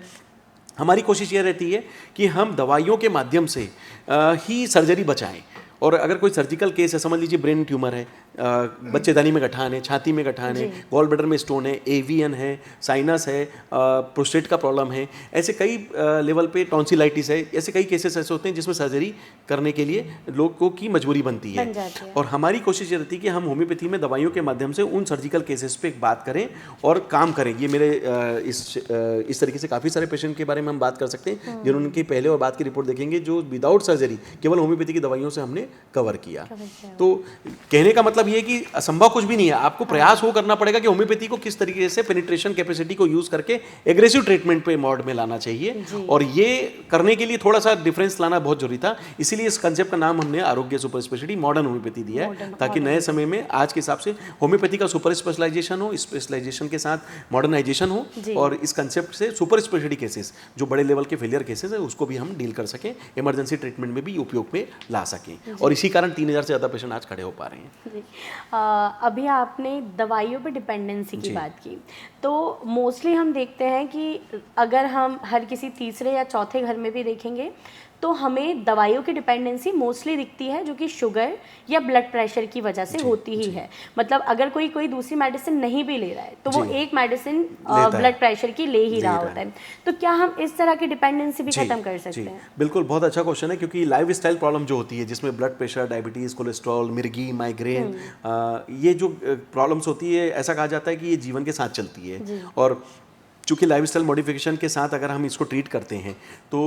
हमारी कोशिश ये रहती है कि हम दवाइयों के माध्यम से ही सर्जरी बचाएं। और अगर कोई सर्जिकल केस है, समझ लीजिए ब्रेन ट्यूमर है, बच्चेदानी में गठान है, छाती में गठान है, गॉल ब्लैडर में स्टोन है, एवियन है, साइनस है, प्रोस्टेट का प्रॉब्लम है, ऐसे कई लेवल पे टॉन्सिलाइटिस है, ऐसे कई केसेस ऐसे होते हैं जिसमें सर्जरी करने के लिए लोगों की मजबूरी बनती है। और हमारी कोशिश ये रहती है कि हम होम्योपैथी में दवाइयों के माध्यम से उन सर्जिकल केसेस पे बात करें और काम करें। ये मेरे इस तरीके से काफ़ी सारे पेशेंट के बारे में हम बात कर सकते हैं जिन्होंने उनकी पहले और बाद की रिपोर्ट देखेंगे, जो विदाउट सर्जरी केवल होम्योपैथी की दवाइयों से हमने कवर किया। तो कहने का मतलब ये कि असंभव कुछ भी नहीं है, आपको प्रयास वो करना पड़ेगा कि होम्योपैथी को किस तरीके से पेनिट्रेशन कैपेसिटी को यूज करके एग्रेसिव ट्रीटमेंट पे मोड में लाना चाहिए, और ये करने के लिए थोड़ा सा डिफरेंस लाना बहुत जरूरी था। इसीलिए इस कंसेप्ट का नाम हमने आरोग्य सुपर स्पेशलिटी मॉडर्न होम्योपैथी दिया है, ताकि नए समय में आज के हिसाब से होम्योपैथी का सुपर स्पेशलाइजेशन हो, स्पेशलाइजेशन के साथ मॉडर्नाइजेशन हो, और इस कंसेप्ट से सुपर स्पेशलिटी केसेस, जो बड़े लेवल के फेलियर केसेस है, उसको भी हम डील कर सकें, इमरजेंसी ट्रीटमेंट में भी उपयोग में ला सकें। और इसी कारण 3000 से ज़्यादा पेशेंट आज खड़े हो पा रहे हैं। अभी आपने दवाइयों पे डिपेंडेंसी की बात की, तो मोस्टली हम देखते हैं कि अगर हम हर किसी तीसरे या चौथे घर में भी देखेंगे तो हमें दवाइयों की डिपेंडेंसी मोस्टली दिखती है, जो कि शुगर या ब्लड प्रेशर की वजह से होती ही है। मतलब अगर कोई दूसरी मेडिसिन नहीं भी ले रहा है तो वो एक मेडिसिन ब्लड प्रेशर की ले ही रहा होता है। तो क्या हम इस तरह की डिपेंडेंसी भी खत्म कर सकते हैं? बिल्कुल, बहुत अच्छा क्वेश्चन है, क्योंकि लाइफ स्टाइल प्रॉब्लम जो होती है, जिसमें ब्लड प्रेशर, डायबिटीज़, कोलेस्ट्रॉल, मिर्गी, माइग्रेन, ये जो प्रॉब्लम्स होती है, ऐसा कहा जाता है कि ये जीवन के साथ चलती है। और चूँकि लाइफस्टाइल मॉडिफिकेशन के साथ अगर हम इसको ट्रीट करते हैं तो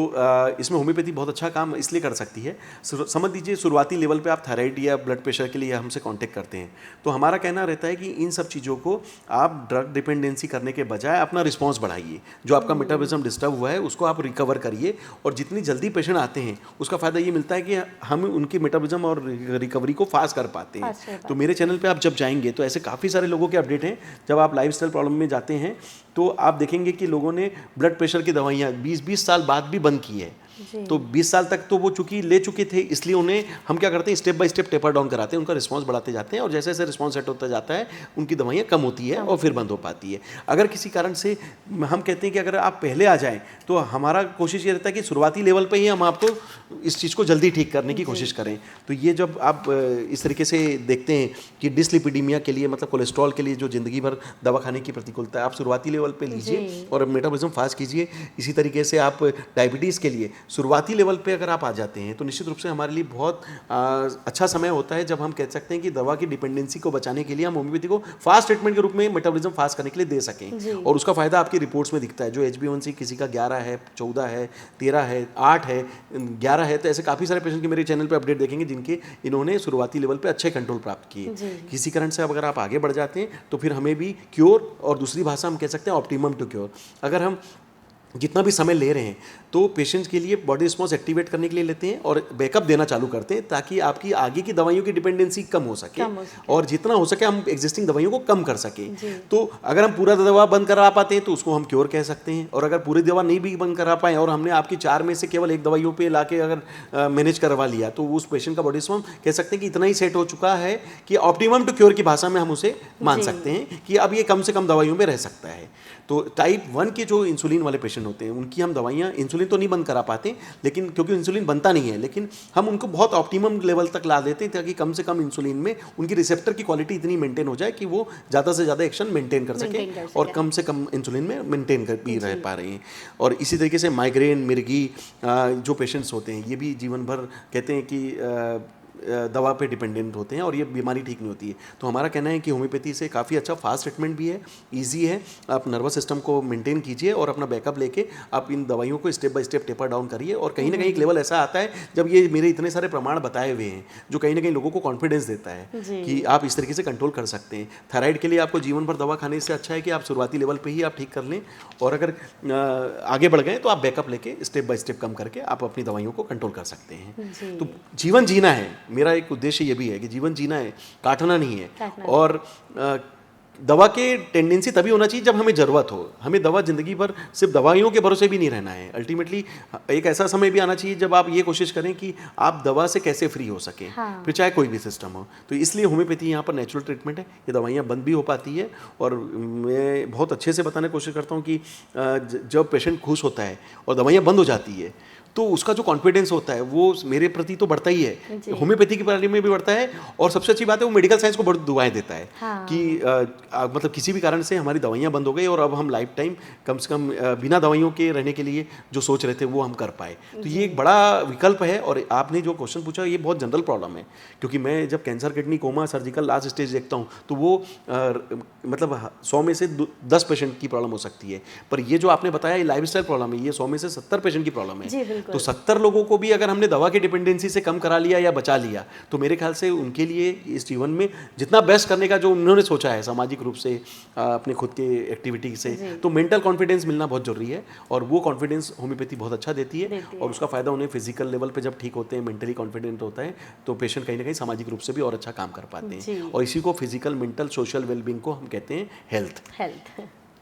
इसमें होम्योपैथी बहुत अच्छा काम इसलिए कर सकती है। समझ लीजिए शुरुआती लेवल पे आप थायराइड या ब्लड प्रेशर के लिए हमसे कांटेक्ट करते हैं, तो हमारा कहना रहता है कि इन सब चीज़ों को आप ड्रग डिपेंडेंसी करने के बजाय अपना रिस्पॉन्स बढ़ाइए। जो आपका मेटाबॉलिज्म डिस्टर्ब हुआ है उसको आप रिकवर करिए, और जितनी जल्दी पेशेंट आते हैं उसका फ़ायदा ये मिलता है कि हम उनकी मेटाबॉलिज्म और रिकवरी को फास्ट कर पाते हैं। तो मेरे चैनल पर आप जब जाएंगे तो ऐसे काफ़ी सारे लोगों के अपडेट हैं। जब आप लाइफस्टाइल प्रॉब्लम में जाते हैं तो आप देखेंगे कि लोगों ने ब्लड प्रेशर की दवाइयाँ 20-20 साल बाद भी बंद की है। तो 20 साल तक तो वो चूंकि ले चुके थे, इसलिए उन्हें हम क्या करते हैं, step by step taper down कराते हैं, उनका रिस्पांस बढ़ाते जाते हैं, और जैसे जैसे रिस्पांस सेट होता जाता है उनकी दवाइयाँ कम होती है और फिर बंद हो पाती है। अगर किसी कारण से हम कहते हैं कि अगर आप पहले आ जाएं तो हमारा कोशिश ये रहता है कि शुरुआती लेवल पर ही हम आपको इस चीज़ को जल्दी ठीक करने की कोशिश करें। तो ये जब आप इस तरीके से देखते हैं कि डिसलिपिडीमिया के लिए, मतलब कोलेस्ट्रॉल के लिए जो ज़िंदगी भर दवा खाने की प्रतिकूलता है, आप शुरुआती लेवल पे लीजिए और मेटाबॉलिज्म फास्ट कीजिए। इसी तरीके से आप डायबिटीज़ के लिए शुरुआती लेवल पे अगर आप आ जाते हैं तो निश्चित रूप से हमारे लिए बहुत अच्छा समय होता है, जब हम कह सकते हैं कि दवा की डिपेंडेंसी को बचाने के लिए हम होम्योपैथी को फास्ट ट्रीटमेंट के रूप में मेटाबॉलिज्म फास्ट करने के लिए दे सकें। और उसका फायदा आपकी रिपोर्ट्स में दिखता है। जो HbA1c किसी का 11 है, 14 है, 13 है, 8 है, 11 है, तो ऐसे काफ़ी सारे पेशेंट के मेरे चैनल पे अपडेट देखेंगे जिनके इन्होंने शुरुआती लेवल पे अच्छे कंट्रोल प्राप्त किए। किसी कारण से अब अगर आप आगे बढ़ जाते हैं तो फिर हमें भी क्योर, और दूसरी भाषा हम कह सकते हैं ऑप्टिमम टू क्योर, अगर हम जितना भी समय ले रहे हैं तो पेशेंट्स के लिए बॉडी रिस्पॉन्स एक्टिवेट करने के लिए लेते हैं और बैकअप देना चालू करते हैं, ताकि आपकी आगे की दवाइयों की डिपेंडेंसी कम हो सके और जितना हो सके हम एग्जिस्टिंग दवाइयों को कम कर सके। तो अगर हम पूरा दवा बंद करा पाते हैं तो उसको हम क्योर कह सकते हैं, और अगर पूरी दवा नहीं भी बंद करा पाए और हमने आपकी 4 में से केवल 1 दवाइयों पे लाके अगर मैनेज करवा लिया तो उस पेशेंट का बॉडी रिस्पॉन्स कह सकते हैं कि इतना ही सेट हो चुका है कि ऑप्टिमम टू क्योर की भाषा में हम उसे मान सकते हैं कि अब ये कम से कम दवाइयों में रह सकता है। तो टाइप 1 के जो इंसुलिन वाले पेशेंट होते हैं उनकी हम दवाइयाँ, इंसुलिन तो नहीं बंद करा पाते, लेकिन क्योंकि इंसुलिन बनता नहीं है, लेकिन हम उनको बहुत ऑप्टिमम लेवल तक ला देते हैं ताकि कम से कम इंसुलिन में उनकी रिसेप्टर की क्वालिटी इतनी मेंटेन हो जाए कि वो ज़्यादा से ज़्यादा एक्शन मेंटेन कर सके और कम से कम इंसुलिन में मेंटेन कर भी रह पा रहे हैं। और इसी तरीके से माइग्रेन, मिर्गी जो पेशेंट्स होते हैं ये भी जीवन भर कहते हैं कि दवा पे डिपेंडेंट होते हैं और ये बीमारी ठीक नहीं होती है। तो हमारा कहना है कि होम्योपैथी से काफ़ी अच्छा फास्ट ट्रीटमेंट भी है, इजी है। आप नर्वस सिस्टम को मेंटेन कीजिए और अपना बैकअप लेके आप इन दवाइयों को step by step taper down करिए। और कहीं ना कहीं एक लेवल ऐसा आता है जब ये मेरे इतने सारे प्रमाण बताए हुए हैं जो कहीं ना कहीं लोगों को कॉन्फिडेंस देता है कि आप इस तरीके से कंट्रोल कर सकते हैं। थायराइड के लिए आपको जीवन भर दवा खाने से अच्छा है कि आप शुरुआती लेवल पर ही आप ठीक कर लें, और अगर आगे बढ़ गए तो आप बैकअप लेके स्टेप बाय स्टेप कम करके आप अपनी दवाइयों को कंट्रोल कर सकते हैं। तो जीवन जीना है, मेरा एक उद्देश्य ये भी है कि जीवन जीना है, काटना नहीं है। और दवा के टेंडेंसी तभी होना चाहिए जब हमें ज़रूरत हो। हमें दवा ज़िंदगी भर सिर्फ दवाइयों के भरोसे भी नहीं रहना है। अल्टीमेटली एक ऐसा समय भी आना चाहिए जब आप ये कोशिश करें कि आप दवा से कैसे फ्री हो सकें, फिर चाहे कोई भी सिस्टम हो। तो इसलिए होम्योपैथी यहाँ पर नेचुरल ट्रीटमेंट है, ये दवाइयाँ बंद भी हो पाती है। और मैं बहुत अच्छे से बताने की कोशिश करता हूँ कि जब पेशेंट खुश होता है और दवाइयाँ बंद हो जाती है तो उसका जो कॉन्फिडेंस होता है वो मेरे प्रति तो बढ़ता ही है, होम्योपैथी के बारे में भी बढ़ता है। और सबसे अच्छी बात है वो मेडिकल साइंस को बहुत दुआएं देता है कि मतलब किसी भी कारण से हमारी दवाइयाँ बंद हो गई और अब हम लाइफ टाइम कम से कम बिना दवाइयों के रहने के लिए जो सोच रहे थे वो हम कर पाए। तो ये एक बड़ा विकल्प है। और आपने जो क्वेश्चन पूछा ये बहुत जनरल प्रॉब्लम है, क्योंकि मैं जब cancer, kidney, coma, surgical last stage देखता हूँ तो वो मतलब 100 में से 10 पेशेंट की प्रॉब्लम हो सकती है। पर ये जो आपने बताया ये लाइफस्टाइल प्रॉब्लम है, ये 100 में से 70 पेशेंट की प्रॉब्लम है। तो 70 लोगों को भी अगर हमने दवा की डिपेंडेंसी से कम करा लिया या बचा लिया तो मेरे ख्याल से उनके लिए इस जीवन में जितना बेस्ट करने का जो उन्होंने सोचा है सामाजिक रूप से अपने खुद के एक्टिविटी से, तो मेंटल कॉन्फिडेंस मिलना बहुत जरूरी है। और वो कॉन्फिडेंस होम्योपैथी बहुत अच्छा देती है और उसका फायदा उन्हें फिजिकल लेवल पे जब ठीक होते हैं, मेंटली कॉन्फिडेंट होता है तो पेशेंट कहीं ना कहीं सामाजिक रूप से भी और अच्छा काम कर पाते हैं। और इसी को फिजिकल, मेंटल, सोशल वेलबींग को हम कहते हैं हेल्थ।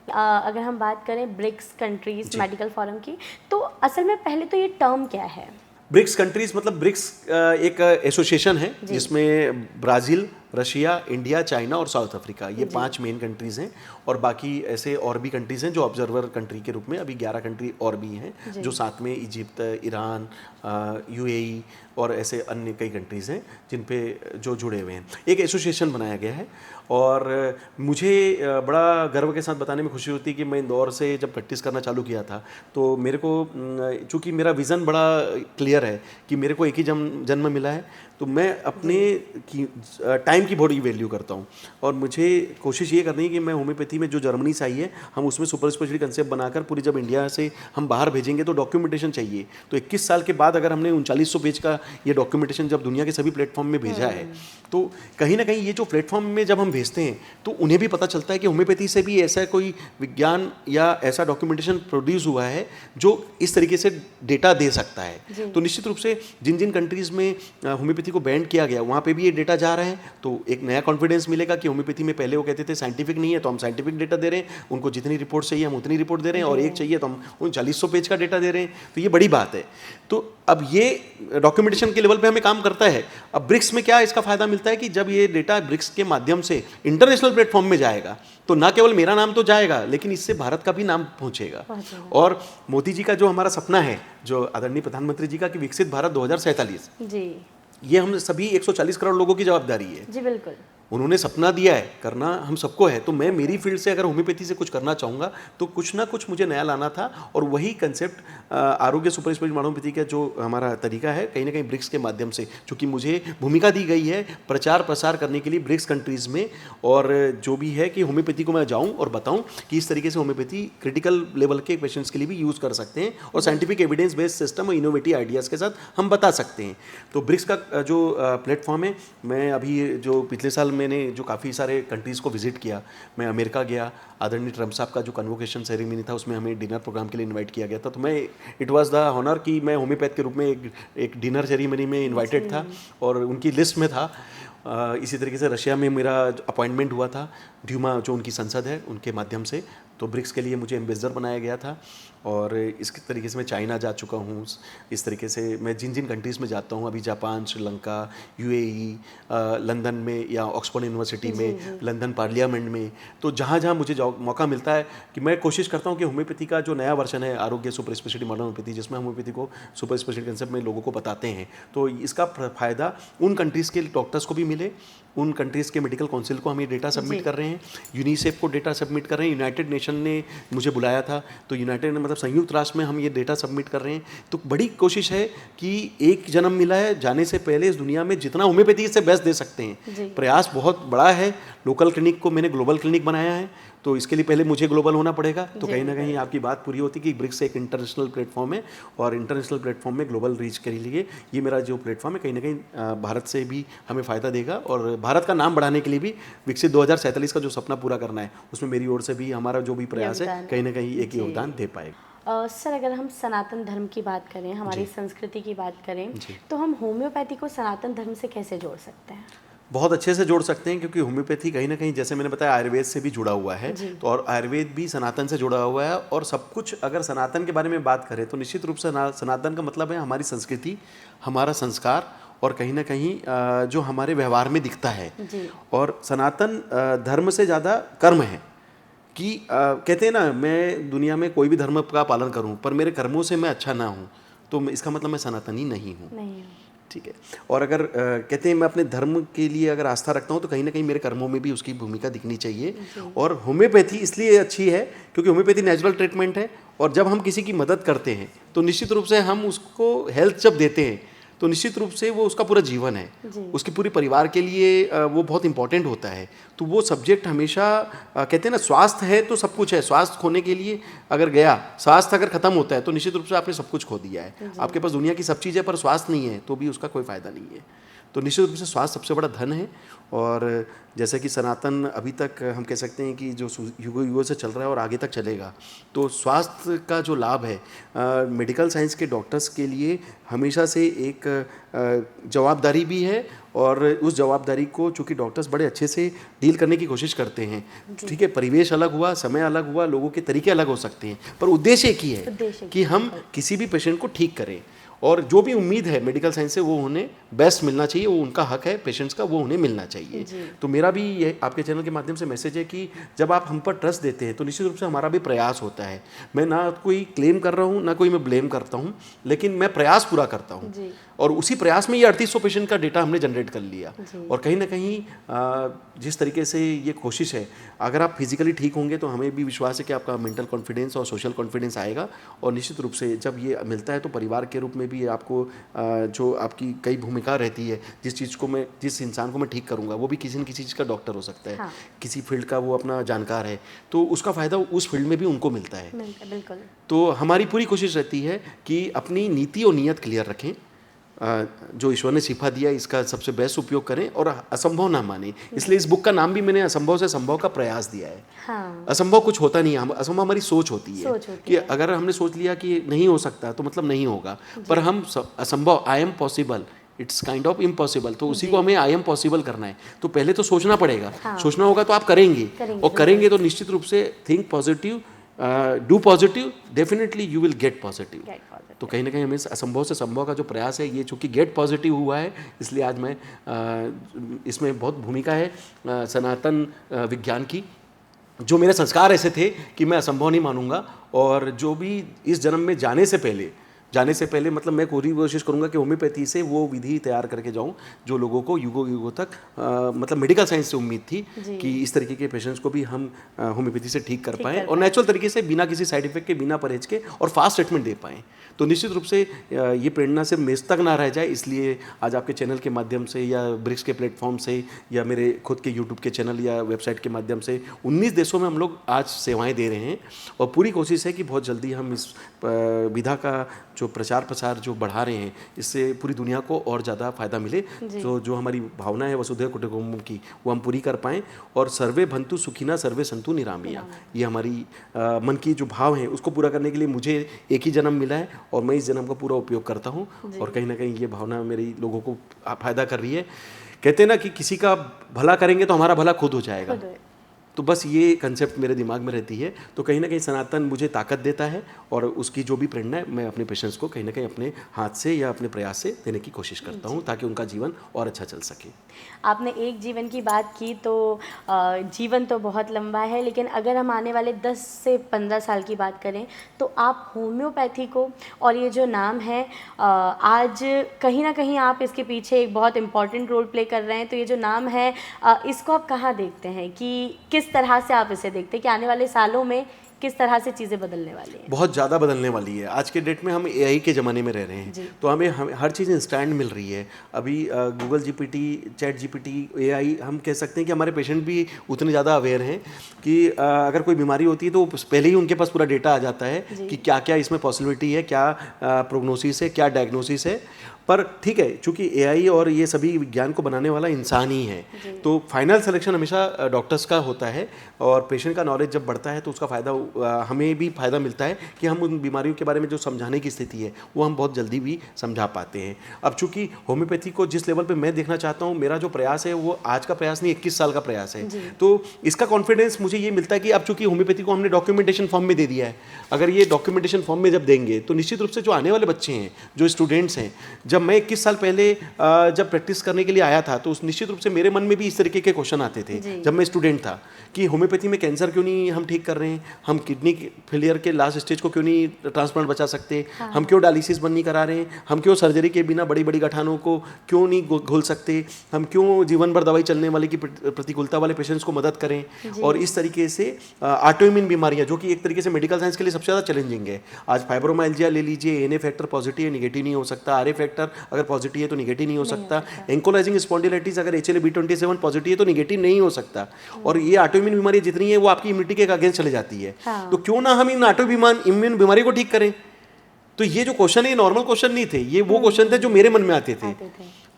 अगर हम बात करें ब्रिक्स कंट्रीज मेडिकल फोरम की, तो असल में पहले तो ये टर्म क्या है? ब्रिक्स कंट्रीज मतलब ब्रिक्स एक एसोसिएशन है जिसमें ब्राज़ील, रशिया, इंडिया, चाइना और साउथ अफ्रीका, ये 5 मेन कंट्रीज़ हैं। और बाकी ऐसे और भी कंट्रीज़ हैं जो ऑब्जर्वर कंट्री के रूप में, अभी 11 कंट्री और भी हैं जो साथ में इजिप्ट, ईरान, यूएई और ऐसे अन्य कई कंट्रीज़ हैं जिन पे जो जुड़े हुए हैं। एक एसोसिएशन बनाया गया है और मुझे बड़ा गर्व के साथ बताने में खुशी होती है कि मैं इंदौर से जब प्रैक्टिस करना चालू किया था तो मेरे को, चूँकि मेरा विज़न बड़ा क्लियर है कि मेरे को एक ही जन्म मिला है, तो मैं अपने टाइम की बड़ी वैल्यू करता हूँ। और मुझे कोशिश ये करनी है कि मैं होम्योपैथी में जो जर्मनी से आई है हम उसमें सुपर स्पेशलिटी कंसेप्ट बनाकर पूरी, जब इंडिया से हम बाहर भेजेंगे तो डॉक्यूमेंटेशन चाहिए। तो 21 साल के बाद अगर हमने 3900 पेज का ये डॉक्यूमेंटेशन जब दुनिया के सभी प्लेटफॉर्म में भेजा है तो कहीं ना कहीं ये जो प्लेटफॉर्म में जब हम भेजते हैं तो उन्हें भी पता चलता है कि होम्योपैथी से भी ऐसा कोई विज्ञान या ऐसा डॉक्यूमेंटेशन प्रोड्यूस हुआ है जो इस तरीके से डेटा दे सकता है। तो निश्चित रूप से जिन जिन कंट्रीज़ में होम्योपैथी को बैंड किया गया वहाँ पे भी ये डेटा जा रहे हैं, तो एक नया कॉन्फिडेंस मिलेगा कि होम्योपैथी में पहले वो कहते थे साइंटिफिक नहीं है तो हम साइंटिफिक डेटा दे रहे हैं, उनको जितनी रिपोर्ट चाहिए हम उतनी रिपोर्ट दे रहे हैं, और एक चाहिए तो हम 3900 पेज का डेटा दे रहे हैं। तो ये बड़ी बात है। तो अब ये डॉक्यूमेंटेशन के लेवल पे हमें काम करता है। अब ब्रिक्स में क्या इसका फायदा मिलता है कि जब ये डेटा ब्रिक्स के माध्यम से इंटरनेशनल प्लेटफॉर्म में जाएगा तो ना केवल मेरा नाम तो जाएगा लेकिन इससे भारत का भी नाम पहुंचेगा। और मोदी जी का जो हमारा सपना है, जो आदरणीय प्रधानमंत्री जी का, कि विकसित भारत 2047 जी, ये हम सभी 140 करोड़ लोगों की जवाबदारी है। जी बिल्कुल, उन्होंने सपना दिया है, करना हम सबको है। तो मैं मेरी फील्ड से अगर होम्योपैथी से कुछ करना चाहूँगा तो कुछ ना कुछ मुझे नया लाना था, और वही कंसेप्ट आरोग्य सुपर स्पेशलिटी होम्योपैथी का जो हमारा तरीका है कहीं ना कहीं ब्रिक्स के माध्यम से, चूँकि मुझे भूमिका दी गई है प्रचार प्रसार करने के लिए ब्रिक्स कंट्रीज़ में, और जो भी है कि होम्योपैथी को मैं जाऊँ और बताऊँ कि इस तरीके से होम्योपैथी क्रिटिकल लेवल के पेशेंट्स के लिए भी यूज़ कर सकते हैं और साइंटिफिक एविडेंस बेस्ड सिस्टम और इनोवेटिव आइडियाज़ के साथ हम बता सकते हैं। तो ब्रिक्स का जो प्लेटफॉर्म है, मैं अभी जो पिछले साल मैंने जो काफ़ी सारे कंट्रीज़ को विजिट किया, मैं अमेरिका गया, आदरणीय ट्रम्प साहब का जो कन्वोकेशन सेरेमनी था उसमें हमें डिनर प्रोग्राम के लिए इनवाइट किया गया था। तो मैं, इट वाज द ऑनर कि मैं होम्योपैथ के रूप में एक डिनर सेरेमनी में इनवाइटेड था और उनकी लिस्ट में था। इसी तरीके से रशिया में मेरा अपॉइंटमेंट हुआ था, ड्यूमा जो उनकी संसद है उनके माध्यम से। तो तो ब्रिक्स के लिए मुझे एम्बेसडर बनाया गया था और इस तरीके से मैं चाइना जा चुका हूँ। इस तरीके से मैं जिन जिन कंट्रीज़ में जाता हूँ, अभी जापान, श्रीलंका, यूएई, लंदन में या ऑक्सफोर्ड यूनिवर्सिटी में, लंदन पार्लियामेंट में, तो जहाँ जहाँ मुझे मौका मिलता है कि मैं कोशिश करता हूँ कि होम्योपैथी का जो नया वर्जन है, आरोग्य सुपर स्पेशलिटी मॉडर्न होम्योपैथी, जिसमें होम्योपैथी को सुपर स्पेशलिटी कंसेप्ट में लोगों को बताते हैं, तो इसका फ़ायदा उन कंट्रीज़ के डॉक्टर्स को भी मिले, उन कंट्रीज़ के मेडिकल काउंसिल को हम ये डेटा सबमिट कर रहे हैं, यूनिसेफ को डेटा सबमिट कर रहे हैं, यूनाइटेड नेशन ने मुझे बुलाया था तो यूनाइटेड मतलब संयुक्त राष्ट्र में हम ये डेटा सबमिट कर रहे हैं। तो बड़ी कोशिश है कि एक जन्म मिला है, जाने से पहले इस दुनिया में जितना होम्योपैथी से बेस्ट दे सकते हैं। प्रयास बहुत बड़ा है। लोकल क्लिनिक को मैंने ग्लोबल क्लिनिक बनाया है, तो इसके लिए पहले मुझे ग्लोबल होना पड़ेगा। तो कहीं ना कहीं आपकी बात पूरी होती है कि ब्रिक्स एक इंटरनेशनल प्लेटफॉर्म है और इंटरनेशनल प्लेटफॉर्म में ग्लोबल रीच के लिए ये मेरा जो प्लेटफॉर्म है कहीं ना कहीं भारत से भी हमें फ़ायदा देगा और भारत का नाम बढ़ाने के लिए भी विकसित 2047 का जो सपना पूरा करना है उसमें मेरी ओर से भी हमारा जो भी प्रयास है कहीं ना कहीं एक योगदान दे पाएगा। सर अगर हम सनातन धर्म की बात करें, हमारी संस्कृति की बात करें, तो हम होम्योपैथी को सनातन धर्म से कैसे जोड़ सकते हैं? बहुत अच्छे से जोड़ सकते हैं क्योंकि होम्योपैथी कहीं ना कहीं जैसे मैंने बताया आयुर्वेद से भी जुड़ा हुआ है, तो और आयुर्वेद भी सनातन से जुड़ा हुआ है और सब कुछ अगर सनातन के बारे में बात करें तो निश्चित रूप से सनातन का मतलब है हमारी संस्कृति, हमारा संस्कार और कहीं ना कहीं जो हमारे व्यवहार में दिखता है। और सनातन धर्म से ज़्यादा कर्म है कि कहते हैं ना, मैं दुनिया में कोई भी धर्म का पालन करूं पर मेरे कर्मों से मैं अच्छा ना हूं तो इसका मतलब मैं सनातनी नहीं हूं। ठीक है। और अगर कहते हैं मैं अपने धर्म के लिए अगर आस्था रखता हूँ तो कहीं ना कहीं मेरे कर्मों में भी उसकी भूमिका दिखनी चाहिए। और होम्योपैथी इसलिए अच्छी है क्योंकि होम्योपैथी नेचुरल ट्रीटमेंट है और जब हम किसी की मदद करते हैं तो निश्चित रूप से हम उसको हेल्थ जब देते हैं तो निश्चित रूप से वो उसका पूरा जीवन है, उसके पूरे परिवार के लिए वो बहुत इंपॉर्टेंट होता है। तो वो सब्जेक्ट हमेशा कहते हैं ना, स्वास्थ्य है तो सब कुछ है। स्वास्थ्य खोने के लिए अगर गया, स्वास्थ्य अगर खत्म होता है तो निश्चित रूप से आपने सब कुछ खो दिया है। आपके पास दुनिया की सब चीज़ है पर स्वास्थ्य नहीं है तो भी उसका कोई फ़ायदा नहीं है। तो निश्चित रूप से स्वास्थ्य सबसे बड़ा धन है। और जैसे कि सनातन अभी तक हम कह सकते हैं कि जो युगों युगों से चल रहा है और आगे तक चलेगा, तो स्वास्थ्य का जो लाभ है मेडिकल साइंस के डॉक्टर्स के लिए हमेशा से एक जवाबदारी भी है और उस जवाबदारी को चूँकि डॉक्टर्स बड़े अच्छे से डील करने की कोशिश करते हैं। ठीक है, परिवेश अलग हुआ, समय अलग हुआ, लोगों के तरीके अलग हो सकते हैं पर उद्देश्य एक ही है कि हम किसी भी पेशेंट को ठीक करें और जो भी उम्मीद है मेडिकल साइंस से वो उन्हें बेस्ट मिलना चाहिए, वो उनका हक है पेशेंट्स का, वो उन्हें मिलना चाहिए। तो मेरा भी ये आपके चैनल के माध्यम से मैसेज है कि जब आप हम पर ट्रस्ट देते हैं तो निश्चित रूप से हमारा भी प्रयास होता है। मैं ना कोई क्लेम कर रहा हूँ ना कोई मैं ब्लेम करता हूँ, लेकिन मैं प्रयास पूरा करता हूँ और उसी प्रयास में ये 3800 पेशेंट का डेटा हमने जनरेट कर लिया। और कहीं ना कहीं जिस तरीके से ये कोशिश है, अगर आप फिजिकली ठीक होंगे तो हमें भी विश्वास है कि आपका मेंटल कॉन्फिडेंस और सोशल कॉन्फिडेंस आएगा और निश्चित रूप से जब ये मिलता है तो परिवार के रूप में भी आपको जो आपकी कई भूमिका रहती है, जिस इंसान को मैं ठीक करूँगा वो भी किसी न किसी चीज़ का डॉक्टर हो सकता है। किसी फील्ड का वो अपना जानकार है तो उसका फ़ायदा उस फील्ड में भी उनको मिलता है। बिल्कुल। तो हमारी पूरी कोशिश रहती है कि अपनी नीति और नीयत क्लियर रखें, जो ईश्वर ने सिखा दिया इसका सबसे बेस्ट उपयोग करें और असंभव ना माने। इसलिए इस बुक का नाम भी मैंने असंभव से संभव का प्रयास दिया है। असंभव कुछ होता नहीं है, असंभव हमारी सोच होती है कि अगर हमने सोच लिया कि नहीं हो सकता तो मतलब नहीं होगा, पर हम असंभव, I am possible, it's kind of impossible, तो उसी को हमें आई एम पॉसिबल करना है। तो पहले तो सोचना पड़ेगा, सोचना होगा तो आप करेंगे और करेंगे तो निश्चित रूप से think positive, do positive, definitely you will get positive. तो कहीं ना कहीं हमें असंभव से संभव का जो प्रयास है, ये चूँकि गेट पॉजिटिव हुआ है इसलिए आज मैं इसमें बहुत भूमिका है सनातन विज्ञान की। जो मेरे संस्कार ऐसे थे कि मैं असंभव नहीं मानूंगा और जो भी इस जन्म में जाने से पहले मतलब मैं पूरी कोशिश करूंगा कि होम्योपैथी से वो विधि तैयार करके जाऊं जो लोगों को युगों युगों तक मतलब मेडिकल साइंस से उम्मीद थी कि इस तरीके के पेशेंट्स को भी हम होम्योपैथी से ठीक कर पाएँ और नेचुरल तरीके से बिना किसी साइड इफेक्ट के, बिना परहेज के और फास्ट ट्रीटमेंट दे पाएँ। तो निश्चित रूप से ये प्रेरणा सिर्फ मेज तक ना रह जाए, इसलिए आज आपके चैनल के माध्यम से या ब्रिक्स के प्लेटफॉर्म से या मेरे खुद के यूट्यूब के चैनल या वेबसाइट के माध्यम से 19 देशों में हम लोग आज सेवाएं दे रहे हैं और पूरी कोशिश है कि बहुत जल्दी हम इस विधा का जो प्रचार प्रसार जो बढ़ा रहे हैं इससे पूरी दुनिया को और ज़्यादा फायदा मिले। तो जो हमारी भावना है वसुधैव कुटुंबकम की वो हम पूरी कर पाएँ और सर्वे भंतु सुखिना सर्वे संतु निरामया, ये हमारी मन की जो भाव है उसको पूरा करने के लिए मुझे एक ही जन्म मिला है और मैं इस जन्म का पूरा उपयोग करता हूँ और कहीं ना कहीं ये भावना मेरी लोगों को फायदा कर रही है। कहते हैं ना कि किसी का भला करेंगे तो हमारा भला खुद हो जाएगा। तो बस ये कंसेप्ट मेरे दिमाग में रहती है। तो कहीं ना कहीं सनातन मुझे ताकत देता है और उसकी जो भी प्रेरणा है मैं अपने पेशेंट्स को कहीं ना कहीं अपने हाथ से या अपने प्रयास से देने की कोशिश करता हूँ ताकि उनका जीवन और अच्छा चल सके। आपने एक जीवन की बात की, तो जीवन तो बहुत लंबा है, लेकिन अगर हम आने वाले 10 से 15 साल की बात करें तो आप होम्योपैथी को और ये जो नाम है आज कहीं ना कहीं आप इसके पीछे एक बहुत इम्पॉर्टेंट रोल प्ले कर रहे हैं। तो ये जो नाम है इसको आप कहाँ देखते हैं, कि किस तरह से आप इसे देखते हैं कि आने वाले सालों में किस तरह से चीज़ें बदलने वाली हैं? बहुत ज़्यादा बदलने वाली है। आज के डेट में हम एआई के ज़माने में रह रहे हैं, तो हमें हर चीज़ इंस्टेंट मिल रही है। अभी Google GPT, chat GPT, AI, हम कह सकते हैं कि हमारे पेशेंट भी उतने ज़्यादा अवेयर हैं कि अगर कोई बीमारी होती है तो पहले ही उनके पास पूरा डेटा आ जाता है कि क्या क्या इसमें पॉसिबिलिटी है, क्या प्रोग्नोसिस है, क्या डायग्नोसिस है। पर ठीक है, चूंकि एआई और ये सभी विज्ञान को बनाने वाला इंसान ही है, तो फाइनल सिलेक्शन हमेशा डॉक्टर्स का होता है और पेशेंट का नॉलेज जब बढ़ता है तो उसका फ़ायदा हमें भी फ़ायदा मिलता है कि हम उन बीमारियों के बारे में जो समझाने की स्थिति है वो हम बहुत जल्दी भी समझा पाते हैं। अब चूंकि होम्योपैथी को जिस लेवल पे मैं देखना चाहता हूँ, मेरा जो प्रयास है वो आज का प्रयास नहीं, 21 साल का प्रयास है, तो इसका कॉन्फिडेंस मुझे ये मिलता है कि अब चूंकि होम्योपैथी को हमने डॉक्यूमेंटेशन फॉर्म में दे दिया है, अगर ये डॉक्यूमेंटेशन फॉर्म में जब देंगे तो निश्चित रूप से जो आने वाले बच्चे हैं, जो स्टूडेंट्स हैं, जब मैं 21 साल पहले जब प्रैक्टिस करने के लिए आया था तो उस निश्चित रूप से मेरे मन में भी इस तरीके के क्वेश्चन आते थे जब मैं स्टूडेंट था कि होम्योपैथी में कैंसर क्यों नहीं हम ठीक कर रहे हैं, हम किडनी फेलियर के लास्ट स्टेज को क्यों नहीं ट्रांसप्लांट बचा सकते, हम क्यों डायलिसिस बंद नहीं करा रहे हैं, हम क्यों सर्जरी के बिना बड़ी बड़ी गठानों को क्यों नहीं घोल सकते, हम क्यों जीवन भर दवाई चलने वाले की प्रतिकूलता वाले पेशेंट्स को मदद करें। और इस तरीके से ऑटोइम्यून बीमारियां, जो कि एक तरीके से मेडिकल साइंस के लिए सबसे ज़्यादा चैलेंजिंग है। आज फाइब्रोमाइल्जिया ले लीजिए, एनए फैक्टर पॉजिटिव है, निगेटिव नहीं हो सकता, आरए फैक्टर अगर पॉजिटिव है तो निगेटिव नहीं हो सकता, एंकोलाइजिंग स्पॉन्डिलाइटिस अगर HLA-B27 पॉजिटिव है तो निगेटिव नहीं हो सकता। और ये ऑटोइम्यून बीमारी जितनी है वो आपकी इम्यूनिटी के अगेंस्ट चले जाती है। तो क्यों ना हम इन ऑटोइम्यून बीमारी को ठीक करें। तो ये जो क्वेश्चन है ये नॉर्मल क्वेश्चन नहीं थे, ये वो क्वेश्चन थे जो मेरे मन में आते थे।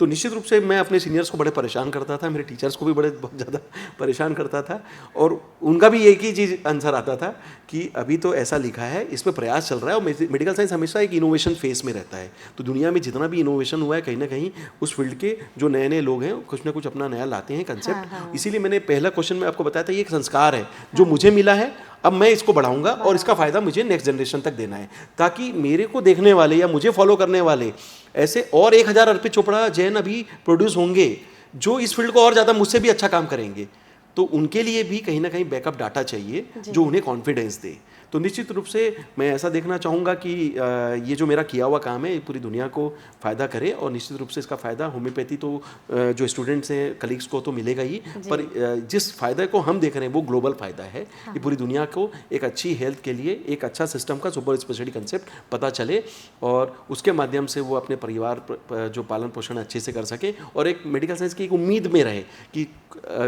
तो निश्चित रूप से मैं अपने सीनियर्स को बड़े परेशान करता था, मेरे टीचर्स को भी बहुत ज़्यादा परेशान करता था, और उनका भी एक ही चीज़ आंसर आता था कि अभी तो ऐसा लिखा है, इस पर प्रयास चल रहा है। और मेडिकल साइंस हमेशा एक इनोवेशन फेस में रहता है, तो दुनिया में जितना भी इनोवेशन हुआ है कहीं ना कहीं उस फील्ड के जो नए नए लोग हैं कुछ ना कुछ अपना नया लाते हैं कंसेप्ट। इसीलिए मैंने पहला क्वेश्चन में आपको बताया था, ये एक संस्कार है जो मुझे मिला है, अब मैं इसको बढ़ाऊंगा और इसका फ़ायदा मुझे नेक्स्ट जनरेशन तक देना है, ताकि मेरे को देखने वाले या मुझे फॉलो करने वाले ऐसे और 1000 अर्पित चोपड़ा जैन अभी प्रोड्यूस होंगे जो इस फील्ड को और ज़्यादा मुझसे भी अच्छा काम करेंगे। तो उनके लिए भी कहीं ना कहीं बैकअप डाटा चाहिए जो उन्हें कॉन्फिडेंस दे। तो निश्चित रूप से मैं ऐसा देखना चाहूँगा कि ये जो मेरा किया हुआ काम है ये पूरी दुनिया को फ़ायदा करे, और निश्चित रूप से इसका फ़ायदा होम्योपैथी तो जो स्टूडेंट्स हैं, कलीग्स को तो मिलेगा ही, पर जिस फ़ायदे को हम देख रहे हैं वो ग्लोबल फ़ायदा है। कि पूरी दुनिया को एक अच्छी हेल्थ के लिए एक अच्छा सिस्टम का सुपर स्पेशलिटी कंसेप्ट पता चले और उसके माध्यम से वो अपने परिवार जो पालन पोषण अच्छे से कर सके, और एक मेडिकल साइंस की एक उम्मीद में रहे कि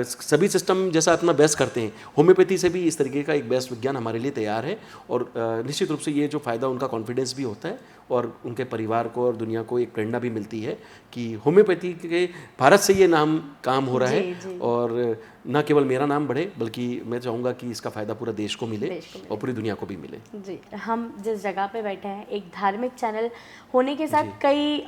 सभी सिस्टम जैसा अपना बेस्ट करते हैं, होम्योपैथी से भी इस तरीके का एक बेस्ट विज्ञान हमारे लिए तैयार है। और निश्चित रूप से ये जो फ़ायदा उनका कॉन्फिडेंस भी होता है और उनके परिवार को और दुनिया को एक प्रेरणा भी मिलती है कि होम्योपैथी के भारत से ये नाम काम हो रहा है, और न केवल मेरा नाम बढ़े बल्कि मैं चाहूँगा कि इसका फ़ायदा पूरा देश को मिले और पूरी दुनिया को भी मिले। जी, हम जिस जगह पे बैठे हैं, एक धार्मिक चैनल होने के साथ कई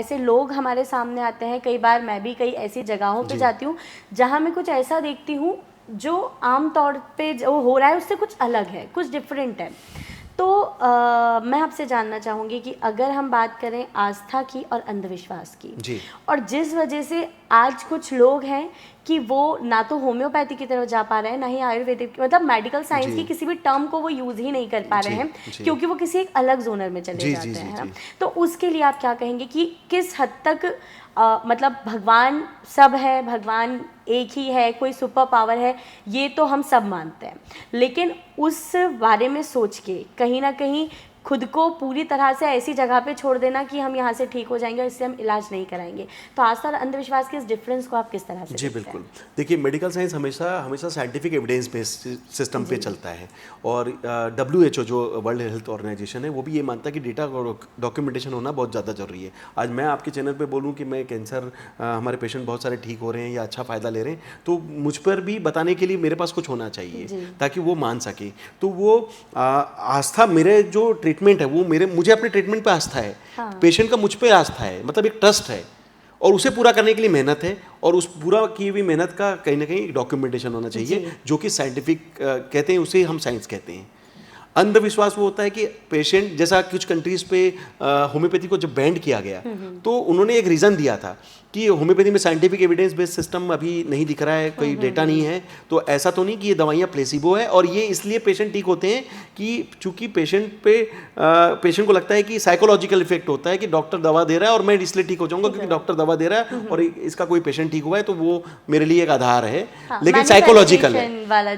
ऐसे लोग हमारे सामने आते हैं। कई बार मैं भी कई ऐसी जगहों पे जाती हूँ जहाँ मैं कुछ ऐसा देखती हूँ जो आम तौर पे जो हो रहा है उससे कुछ अलग है, कुछ डिफरेंट है। तो मैं आपसे जानना चाहूँगी कि अगर हम बात करें आस्था की और अंधविश्वास की, और जिस वजह से आज कुछ लोग हैं कि वो ना तो होम्योपैथी की तरफ जा पा रहे हैं, ना ही आयुर्वेदिक, मतलब मेडिकल साइंस की किसी भी टर्म को वो यूज़ ही नहीं कर पा रहे हैं क्योंकि वो किसी एक अलग जोनर में चले जाते हैं, है ना। तो उसके लिए आप क्या कहेंगे कि किस हद तक मतलब भगवान सब है, भगवान एक ही है, कोई सुपर पावर है, ये तो हम सब मानते हैं, लेकिन उस बारे में सोच के कहीं ना कहीं खुद को पूरी तरह से ऐसी जगह पे छोड़ देना कि हम यहाँ से ठीक हो जाएंगे और इससे हम इलाज नहीं कराएंगे, तो आस्था और अंधविश्वास के इस डिफरेंस को आप किस तरह से? जी बिल्कुल, देखिए मेडिकल साइंस हमेशा साइंटिफिक एविडेंस बेस्ड सिस्टम पे चलता है, और WHO जो वर्ल्ड हेल्थ ऑर्गेनाइजेशन है वो भी ये मानता है कि डेटा डॉक्यूमेंटेशन होना बहुत ज़्यादा जरूरी है। आज मैं आपके चैनल पे बोलूँ कि मैं कैंसर हमारे पेशेंट बहुत सारे ठीक हो रहे हैं या अच्छा फ़ायदा ले रहे हैं, तो मुझ पर भी बताने के लिए मेरे पास कुछ होना चाहिए ताकि वो मान सके। तो वो आस्था, मेरे जो ट्रीटमेंट है वो मुझे अपने ट्रीटमेंट पे आस्था है, पेशेंट का मुझ पे आस्था है, मतलब एक ट्रस्ट है, और उसे पूरा करने के लिए मेहनत है, और उस पूरा की हुई मेहनत का कहीं ना कहीं डॉक्यूमेंटेशन होना चाहिए, जो कि साइंटिफिक कहते हैं, उसे हम साइंस कहते हैं। अंधविश्वास वो होता है कि पेशेंट, जैसा कुछ कंट्रीज पे होम्योपैथी को जब बैंड किया गया तो उन्होंने एक रीज़न दिया था कि होम्योपैथी में साइंटिफिक एविडेंस बेस्ड सिस्टम अभी नहीं दिख रहा है, कोई डेटा नहीं है, तो ऐसा तो नहीं कि ये दवाइयाँ प्लेसिबो है, और ये इसलिए पेशेंट ठीक होते हैं कि चूंकि पेशेंट को लगता है कि साइकोलॉजिकल इफेक्ट होता है कि डॉक्टर दवा दे रहा है और मैं इसलिए ठीक हो जाऊंगा क्योंकि डॉक्टर दवा दे रहा है और इसका कोई पेशेंट ठीक हुआ है, तो वो मेरे लिए एक आधार है। लेकिन साइकोलॉजिकल है,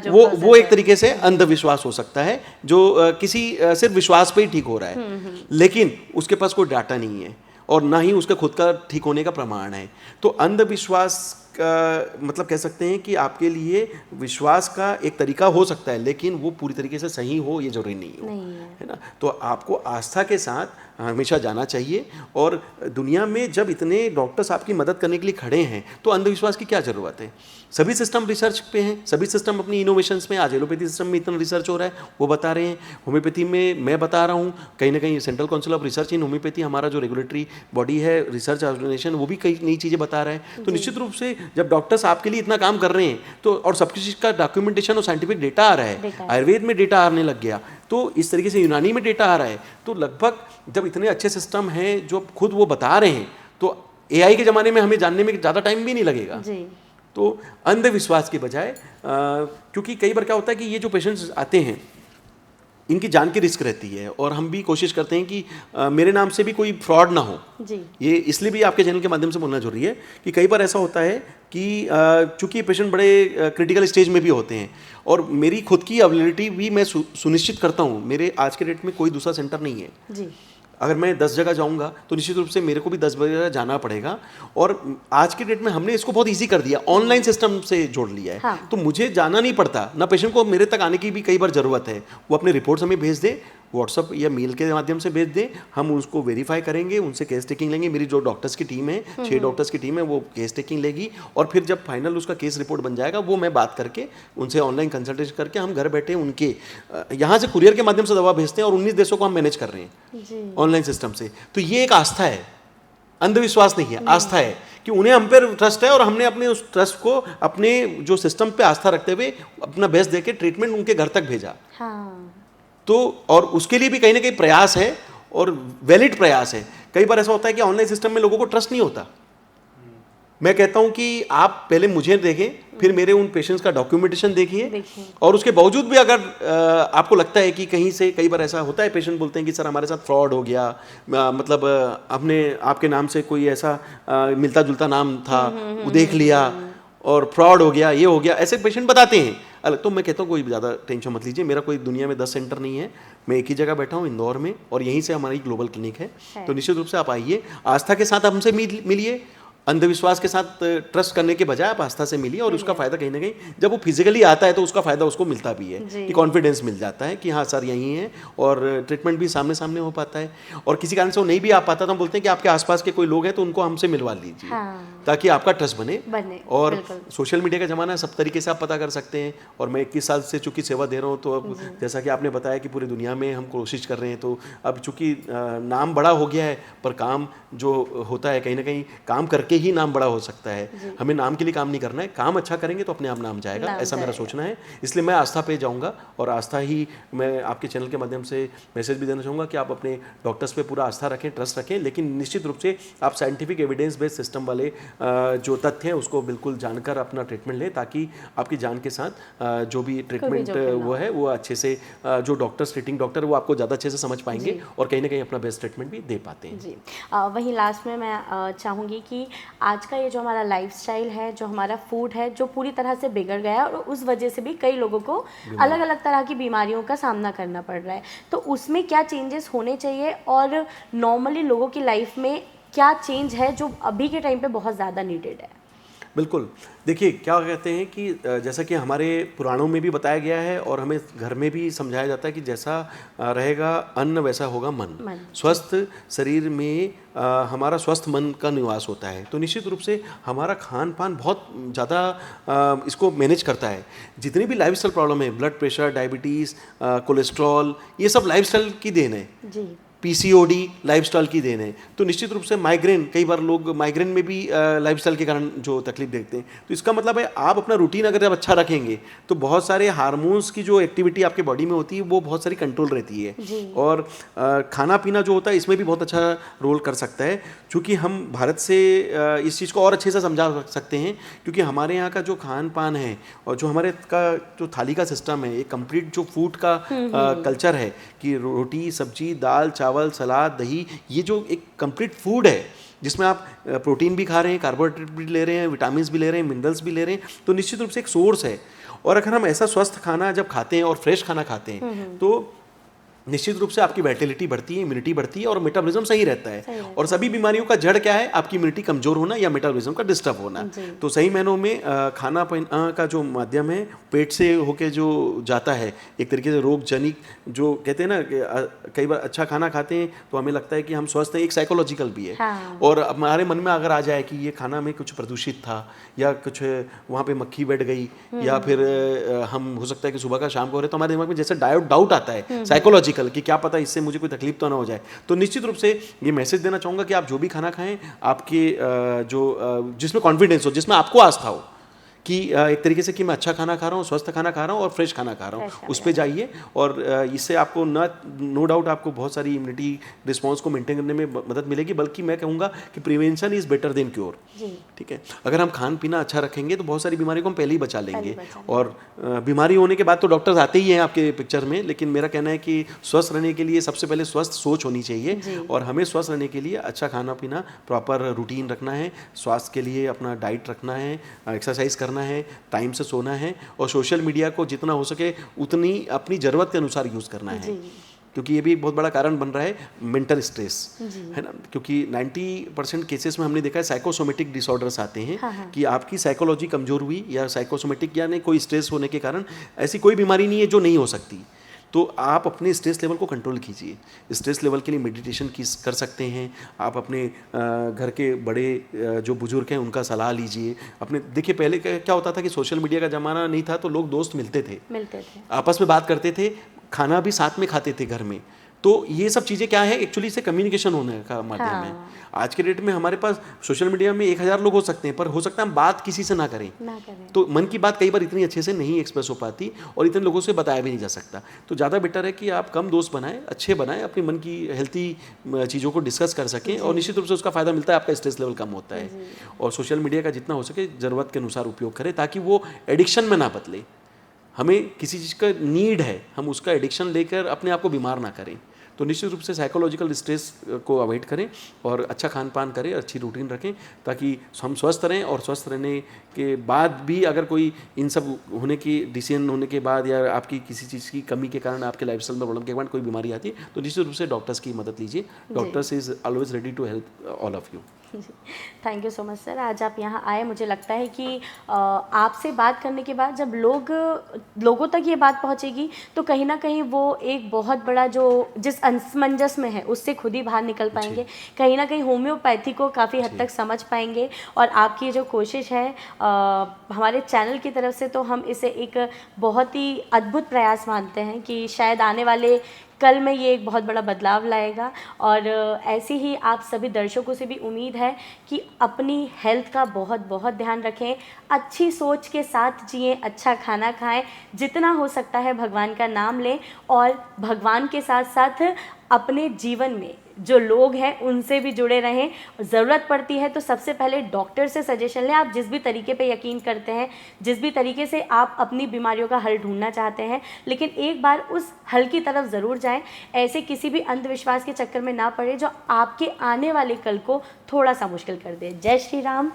वो एक तरीके से अंधविश्वास हो सकता है जो किसी सिर्फ विश्वास पे ही ठीक हो रहा है, लेकिन उसके पास कोई डाटा नहीं है और ना ही उसका खुद का ठीक होने का प्रमाण है। तो अंधविश्वास का मतलब कह सकते हैं कि आपके लिए विश्वास का एक तरीका हो सकता है, लेकिन वो पूरी तरीके से सही हो ये जरूरी नहीं है ना। तो आपको आस्था के साथ हमेशा जाना चाहिए, और दुनिया में जब इतने डॉक्टर्स आपकी मदद करने के लिए खड़े हैं तो अंधविश्वास की क्या ज़रूरत है। सभी सिस्टम रिसर्च पे हैं, सभी सिस्टम अपनी इनोवेशंस में, आज एलोपैथी सिस्टम में इतना रिसर्च हो रहा है वो बता रहे हैं, होम्योपैथी में मैं बता रहा हूँ, कहीं ना कहीं central council of research in homeopathy हमारा जो रेगुलेटरी बॉडी है, रिसर्च ऑर्गेनाइजेशन, वो भी कई नई चीज़ें बता रहा है। तो निश्चित रूप से जब डॉक्टर्स आपके लिए इतना काम कर रहे हैं तो, और सब चीज़ का डॉक्यूमेंटेशन और साइंटिफिक डेटा आ रहा है, आयुर्वेद में डेटा आने लग गया, तो इस तरीके से यूनानी में डेटा आ रहा है, तो लगभग जब इतने अच्छे सिस्टम हैं जो खुद वो बता रहे हैं, तो एआई के ज़माने में हमें जानने में ज़्यादा टाइम भी नहीं लगेगा जी। तो अंधविश्वास के बजाय, क्योंकि कई बार क्या होता है कि ये जो पेशेंट्स आते हैं इनकी जान की रिस्क रहती है, और हम भी कोशिश करते हैं कि मेरे नाम से भी कोई फ्रॉड ना हो जी। ये इसलिए भी आपके चैनल के माध्यम से बोलना जरूरी है कि कई बार ऐसा होता है कि चूंकि पेशेंट बड़े क्रिटिकल स्टेज में भी होते हैं, और मेरी खुद की अवेलेबिलिटी भी मैं सुनिश्चित करता हूँ। मेरे आज के डेट में कोई दूसरा सेंटर नहीं है जी। अगर मैं 10 जगह जाऊंगा तो निश्चित रूप से मेरे को भी 10 जगह जाना पड़ेगा, और आज के डेट में हमने इसको बहुत इजी कर दिया, ऑनलाइन सिस्टम से जोड़ लिया है। हाँ। तो मुझे जाना नहीं पड़ता, ना पेशेंट को मेरे तक आने की भी कई बार ज़रूरत है। वो अपने रिपोर्ट्स हमें भेज दे, व्हाट्सअप या मेल के माध्यम से भेज दें, हम उसको वेरीफाई करेंगे, उनसे केस टेकिंग लेंगे। मेरी जो डॉक्टर्स की टीम है, 6 डॉक्टर्स की टीम है, वो केस टेकिंग लेगी, और फिर जब फाइनल उसका केस रिपोर्ट बन जाएगा वो मैं बात करके उनसे ऑनलाइन कंसल्टेशन करके हम घर बैठे उनके यहाँ से कुरियर के माध्यम से दवा भेजते हैं, और 19 देशों को हम मैनेज कर रहे हैं ऑनलाइन सिस्टम से। तो ये एक आस्था है, अंधविश्वास नहीं है, आस्था है कि उन्हें हम पे ट्रस्ट है, और हमने अपने उस ट्रस्ट को अपने जो सिस्टम पे आस्था रखते हुए अपना बेस्ट देके ट्रीटमेंट उनके घर तक भेजा। हाँ। तो और उसके लिए भी कहीं ना कहीं प्रयास है, और वैलिड प्रयास है। कई बार ऐसा होता है कि ऑनलाइन सिस्टम में लोगों को ट्रस्ट नहीं होता। मैं कहता हूं कि आप पहले मुझे देखें, फिर मेरे उन पेशेंट्स का डॉक्यूमेंटेशन देखिए, और उसके बावजूद भी अगर आपको लगता है कि कहीं से, कई बार ऐसा होता है पेशेंट बोलते हैं कि सर हमारे साथ फ्रॉड हो गया, मतलब हमने आपके नाम से कोई ऐसा मिलता जुलता नाम था, वो देख लिया और फ्रॉड हो गया, ये हो गया, ऐसे पेशेंट बताते हैं। अलग तो मैं कहता हूँ कोई ज़्यादा टेंशन मत लीजिए, मेरा कोई दुनिया में 10 सेंटर नहीं है, मैं एक ही जगह बैठा हूँ इंदौर में, और यहीं से हमारी ग्लोबल क्लिनिक है। तो निश्चित रूप से आप आइए, आस्था के साथ हमसे मिलिए, अंधविश्वास के साथ ट्रस्ट करने के बजाय आप आस्था से मिलिए, और उसका फायदा कहीं ना कहीं जब वो फिजिकली आता है तो उसका फायदा उसको मिलता भी है कि कॉन्फिडेंस मिल जाता है कि हाँ सर यहीं है, और ट्रीटमेंट भी सामने सामने हो पाता है। और किसी कारण से वो नहीं भी आ पाता तो हम बोलते हैं कि आपके आसपास के कोई लोग हैं तो उनको हमसे मिलवा लीजिए, ताकि आपका ट्रस्ट बने। और सोशल मीडिया का जमाना है, सब तरीके से आप पता कर सकते हैं। और मैं 21 साल से चूंकि सेवा दे रहा हूँ, तो अब जैसा कि आपने बताया कि पूरी दुनिया में हम कोशिश कर रहे हैं, तो अब चूंकि नाम बड़ा हो गया है, पर काम जो होता है कहीं ना कहीं काम करके ही नाम बड़ा हो सकता है। हमें नाम के लिए काम नहीं करना है, काम अच्छा करेंगे तो अपने आप नाम जाएगा, ऐसा मेरा सोचना है। इसलिए मैं आस्था पे जाऊंगा, और आस्था ही मैं आपके चैनल के माध्यम से मैसेज भी देना चाहूँगा कि आप अपने डॉक्टर्स पे पूरा आस्था रखें, ट्रस्ट रखें, लेकिन निश्चित रूप से आप साइंटिफिक एविडेंस बेस्ड सिस्टम वाले जो तथ्य हैं उसको बिल्कुल जानकर अपना ट्रीटमेंट लें, ताकि आपकी जान के साथ जो भी ट्रीटमेंट वो है वो अच्छे से, जो डॉक्टर्स ट्रीटिंग डॉक्टर वो आपको ज़्यादा अच्छे से समझ पाएंगे, और कहीं ना कहीं अपना बेस्ट ट्रीटमेंट भी दे पाते हैं जी। वहीं लास्ट में मैं चाहूँगी कि आज का ये जो हमारा लाइफस्टाइल है, जो हमारा फूड है, जो पूरी तरह से बिगड़ गया है, और उस वजह से भी कई लोगों को अलग अलग तरह की बीमारियों का सामना करना पड़ रहा है, तो उसमें क्या चेंजेस होने चाहिए, और नॉर्मली लोगों की लाइफ में क्या चेंज है जो अभी के टाइम पे बहुत ज़्यादा नीडेड है? बिल्कुल, देखिए क्या कहते हैं कि जैसा कि हमारे पुराणों में भी बताया गया है, और हमें घर में भी समझाया जाता है कि जैसा रहेगा अन्न वैसा होगा मन। स्वस्थ शरीर में हमारा स्वस्थ मन का निवास होता है। तो निश्चित रूप से हमारा खान पान बहुत ज़्यादा इसको मैनेज करता है। जितनी भी लाइफस्टाइल प्रॉब्लम है, ब्लड प्रेशर, डायबिटीज़, कोलेस्ट्रॉल, ये सब लाइफस्टाइल की देन है जी। PCOD लाइफस्टाइल की देन है। तो निश्चित रूप से माइग्रेन, कई बार लोग माइग्रेन में भी लाइफस्टाइल के कारण जो तकलीफ देखते हैं। तो इसका मतलब है आप अपना रूटीन अगर जब अच्छा रखेंगे तो बहुत सारे हार्मोन्स की जो एक्टिविटी आपके बॉडी में होती है वो बहुत सारी कंट्रोल रहती है। और खाना पीना जो होता है इसमें भी बहुत अच्छा रोल कर सकता है, क्योंकि हम भारत से इस चीज़ को और अच्छे से समझा सकते हैं, क्योंकि हमारे यहाँ का जो खान पान है और जो हमारे का जो थाली का सिस्टम है, एक कंप्लीट जो फूड का कल्चर है कि रोटी, सब्जी, दाल, चावल, सलाद, दही, ये जो एक कंप्लीट फूड है जिसमें आप प्रोटीन भी खा रहे हैं, कार्बोहाइड्रेट भी ले रहे हैं, विटामिन्स भी ले रहे हैं, मिनरल्स भी ले रहे हैं, तो निश्चित रूप से एक सोर्स है। और अगर हम ऐसा स्वस्थ खाना जब खाते हैं और फ्रेश खाना खाते हैं तो निश्चित रूप से आपकी वाइटलिटी बढ़ती है, इम्यूनिटी बढ़ती है और मेटाबॉलिज्म सही रहता है। और सभी बीमारियों का जड़ क्या है? आपकी इम्यूनिटी कमजोर होना या मेटाबॉलिज्म का डिस्टर्ब होना। तो सही मायनों में खाना पीना का जो माध्यम है पेट से होके जो जाता है, एक तरीके से रोग जनिक, जो कहते हैं ना कि कई बार अच्छा खाना खाते हैं तो हमें लगता है कि हम स्वस्थ हैं, एक साइकोलॉजिकल भी है। हाँ। और हमारे मन में अगर आ जाए कि ये खाना में कुछ प्रदूषित था या कुछ वहाँ पे मक्खी बैठ गई या फिर हम हो सकता है कि सुबह का शाम को हो रहे, तो हमारे दिमाग में जैसे डाउट आता है साइकोलॉजिकल कि क्या पता इससे मुझे कोई तकलीफ तो ना हो जाए। तो निश्चित रूप से ये मैसेज देना चाहूँगा कि आप जो भी खाना खाएं, आपके जिसमें कॉन्फिडेंस हो, जिसमें आपको आस्था हो कि एक तरीके से कि मैं अच्छा खाना खा रहा हूँ, स्वस्थ खाना खा रहा हूँ और फ्रेश खाना खा रहा हूँ, उस पे जाइए। और इससे आपको नो डाउट आपको बहुत सारी इम्यूनिटी रिस्पॉन्स को मेंटेन करने में मदद मिलेगी, बल्कि मैं कहूँगा कि prevention is better than cure. ठीक है, अगर हम खान पीना अच्छा रखेंगे तो बहुत सारी बीमारियों को हम पहले ही बचा लेंगे। और बीमारी होने के बाद तो डॉक्टर्स आते ही हैं आपके पिक्चर में, लेकिन मेरा कहना है कि स्वस्थ रहने के लिए सबसे पहले स्वस्थ सोच होनी चाहिए और हमें स्वस्थ रहने के लिए अच्छा खाना पीना, प्रॉपर रूटीन रखना है, स्वास्थ्य के लिए अपना डाइट रखना है, एक्सरसाइज करना है, टाइम से सोना है और सोशल मीडिया को जितना हो सके उतनी अपनी ज़रूरत के अनुसार यूज़ करना है, क्योंकि ये भी एक बहुत बड़ा कारण बन रहा है मेंटल स्ट्रेस, है ना। क्योंकि 90% केसेस में हमने देखा है साइकोसोमेटिक डिसऑर्डर्स आते हैं। हाँ। कि आपकी साइकोलॉजी कमज़ोर हुई या साइकोसोमेटिक यानी कोई स्ट्रेस होने के कारण, ऐसी कोई बीमारी नहीं है जो नहीं हो सकती। तो आप अपने स्ट्रेस लेवल को कंट्रोल कीजिए। स्ट्रेस लेवल के लिए मेडिटेशन कर सकते हैं आप, अपने घर के बड़े जो बुजुर्ग हैं उनका सलाह लीजिए। अपने देखिए पहले क्या होता था कि सोशल मीडिया का ज़माना नहीं था, तो लोग दोस्त मिलते थे, आपस में बात करते थे, खाना भी साथ में खाते थे घर में। तो ये सब चीज़ें क्या है, एक्चुअली से कम्युनिकेशन होने का माध्यम है। आज के डेट में हमारे पास सोशल मीडिया में 1000 लोग हो सकते हैं, पर हो सकता है हम बात किसी से ना करें। तो मन की बात कई बार इतनी अच्छे से नहीं एक्सप्रेस हो पाती और इतने लोगों से बताया भी नहीं जा सकता। तो ज़्यादा बेटर है कि आप कम दोस्त बनाएं, अच्छे बनाएं, अपने मन की हेल्थी चीज़ों को डिस्कस कर सकें और निश्चित रूप से उसका फ़ायदा मिलता है, आपका स्ट्रेस लेवल कम होता है। और सोशल मीडिया का जितना हो सके ज़रूरत के अनुसार उपयोग करें, ताकि वो एडिक्शन में ना बदले। हमें किसी चीज़ का नीड है, हम उसका एडिक्शन लेकर अपने आप को बीमार ना करें। तो निश्चित रूप से साइकोलॉजिकल स्ट्रेस को अवॉइड करें और अच्छा खान पान करें, अच्छी रूटीन रखें, ताकि हम स्वस्थ रहें। और स्वस्थ रहने के बाद भी अगर कोई इन सब होने की डिसीजन होने के बाद या आपकी किसी चीज़ की कमी के कारण आपके लाइफस्टाइल में प्रॉब्लम के बाद कोई बीमारी आती है, तो निश्चित रूप से डॉक्टर्स की मदद लीजिए। Doctors is always ready to help all of you. Thank you so much sir, आज आप यहाँ आए। मुझे लगता है कि आपसे बात करने के बाद जब लोगों तक ये बात पहुँचेगी तो कहीं ना कहीं वो एक बहुत बड़ा जो जिस असमंजस में है उससे खुद ही बाहर निकल पाएंगे, कहीं ना कहीं होम्योपैथी को काफ़ी हद तक समझ पाएंगे। और आपकी जो कोशिश है हमारे चैनल की तरफ से, तो हम इसे एक बहुत ही अद्भुत प्रयास मानते हैं कि शायद आने वाले कल में ये एक बहुत बड़ा बदलाव लाएगा। और ऐसे ही आप सभी दर्शकों से भी उम्मीद है कि अपनी हेल्थ का बहुत बहुत ध्यान रखें, अच्छी सोच के साथ जिएं, अच्छा खाना खाएं, जितना हो सकता है भगवान का नाम लें और भगवान के साथ साथ अपने जीवन में जो लोग हैं उनसे भी जुड़े रहें। ज़रूरत पड़ती है तो सबसे पहले डॉक्टर से सजेशन लें। आप जिस भी तरीके पे यकीन करते हैं, जिस भी तरीके से आप अपनी बीमारियों का हल ढूंढना चाहते हैं, लेकिन एक बार उस हल की तरफ ज़रूर जाएं। ऐसे किसी भी अंधविश्वास के चक्कर में ना पड़े जो आपके आने वाले कल को थोड़ा सा मुश्किल कर दे। जय श्री राम।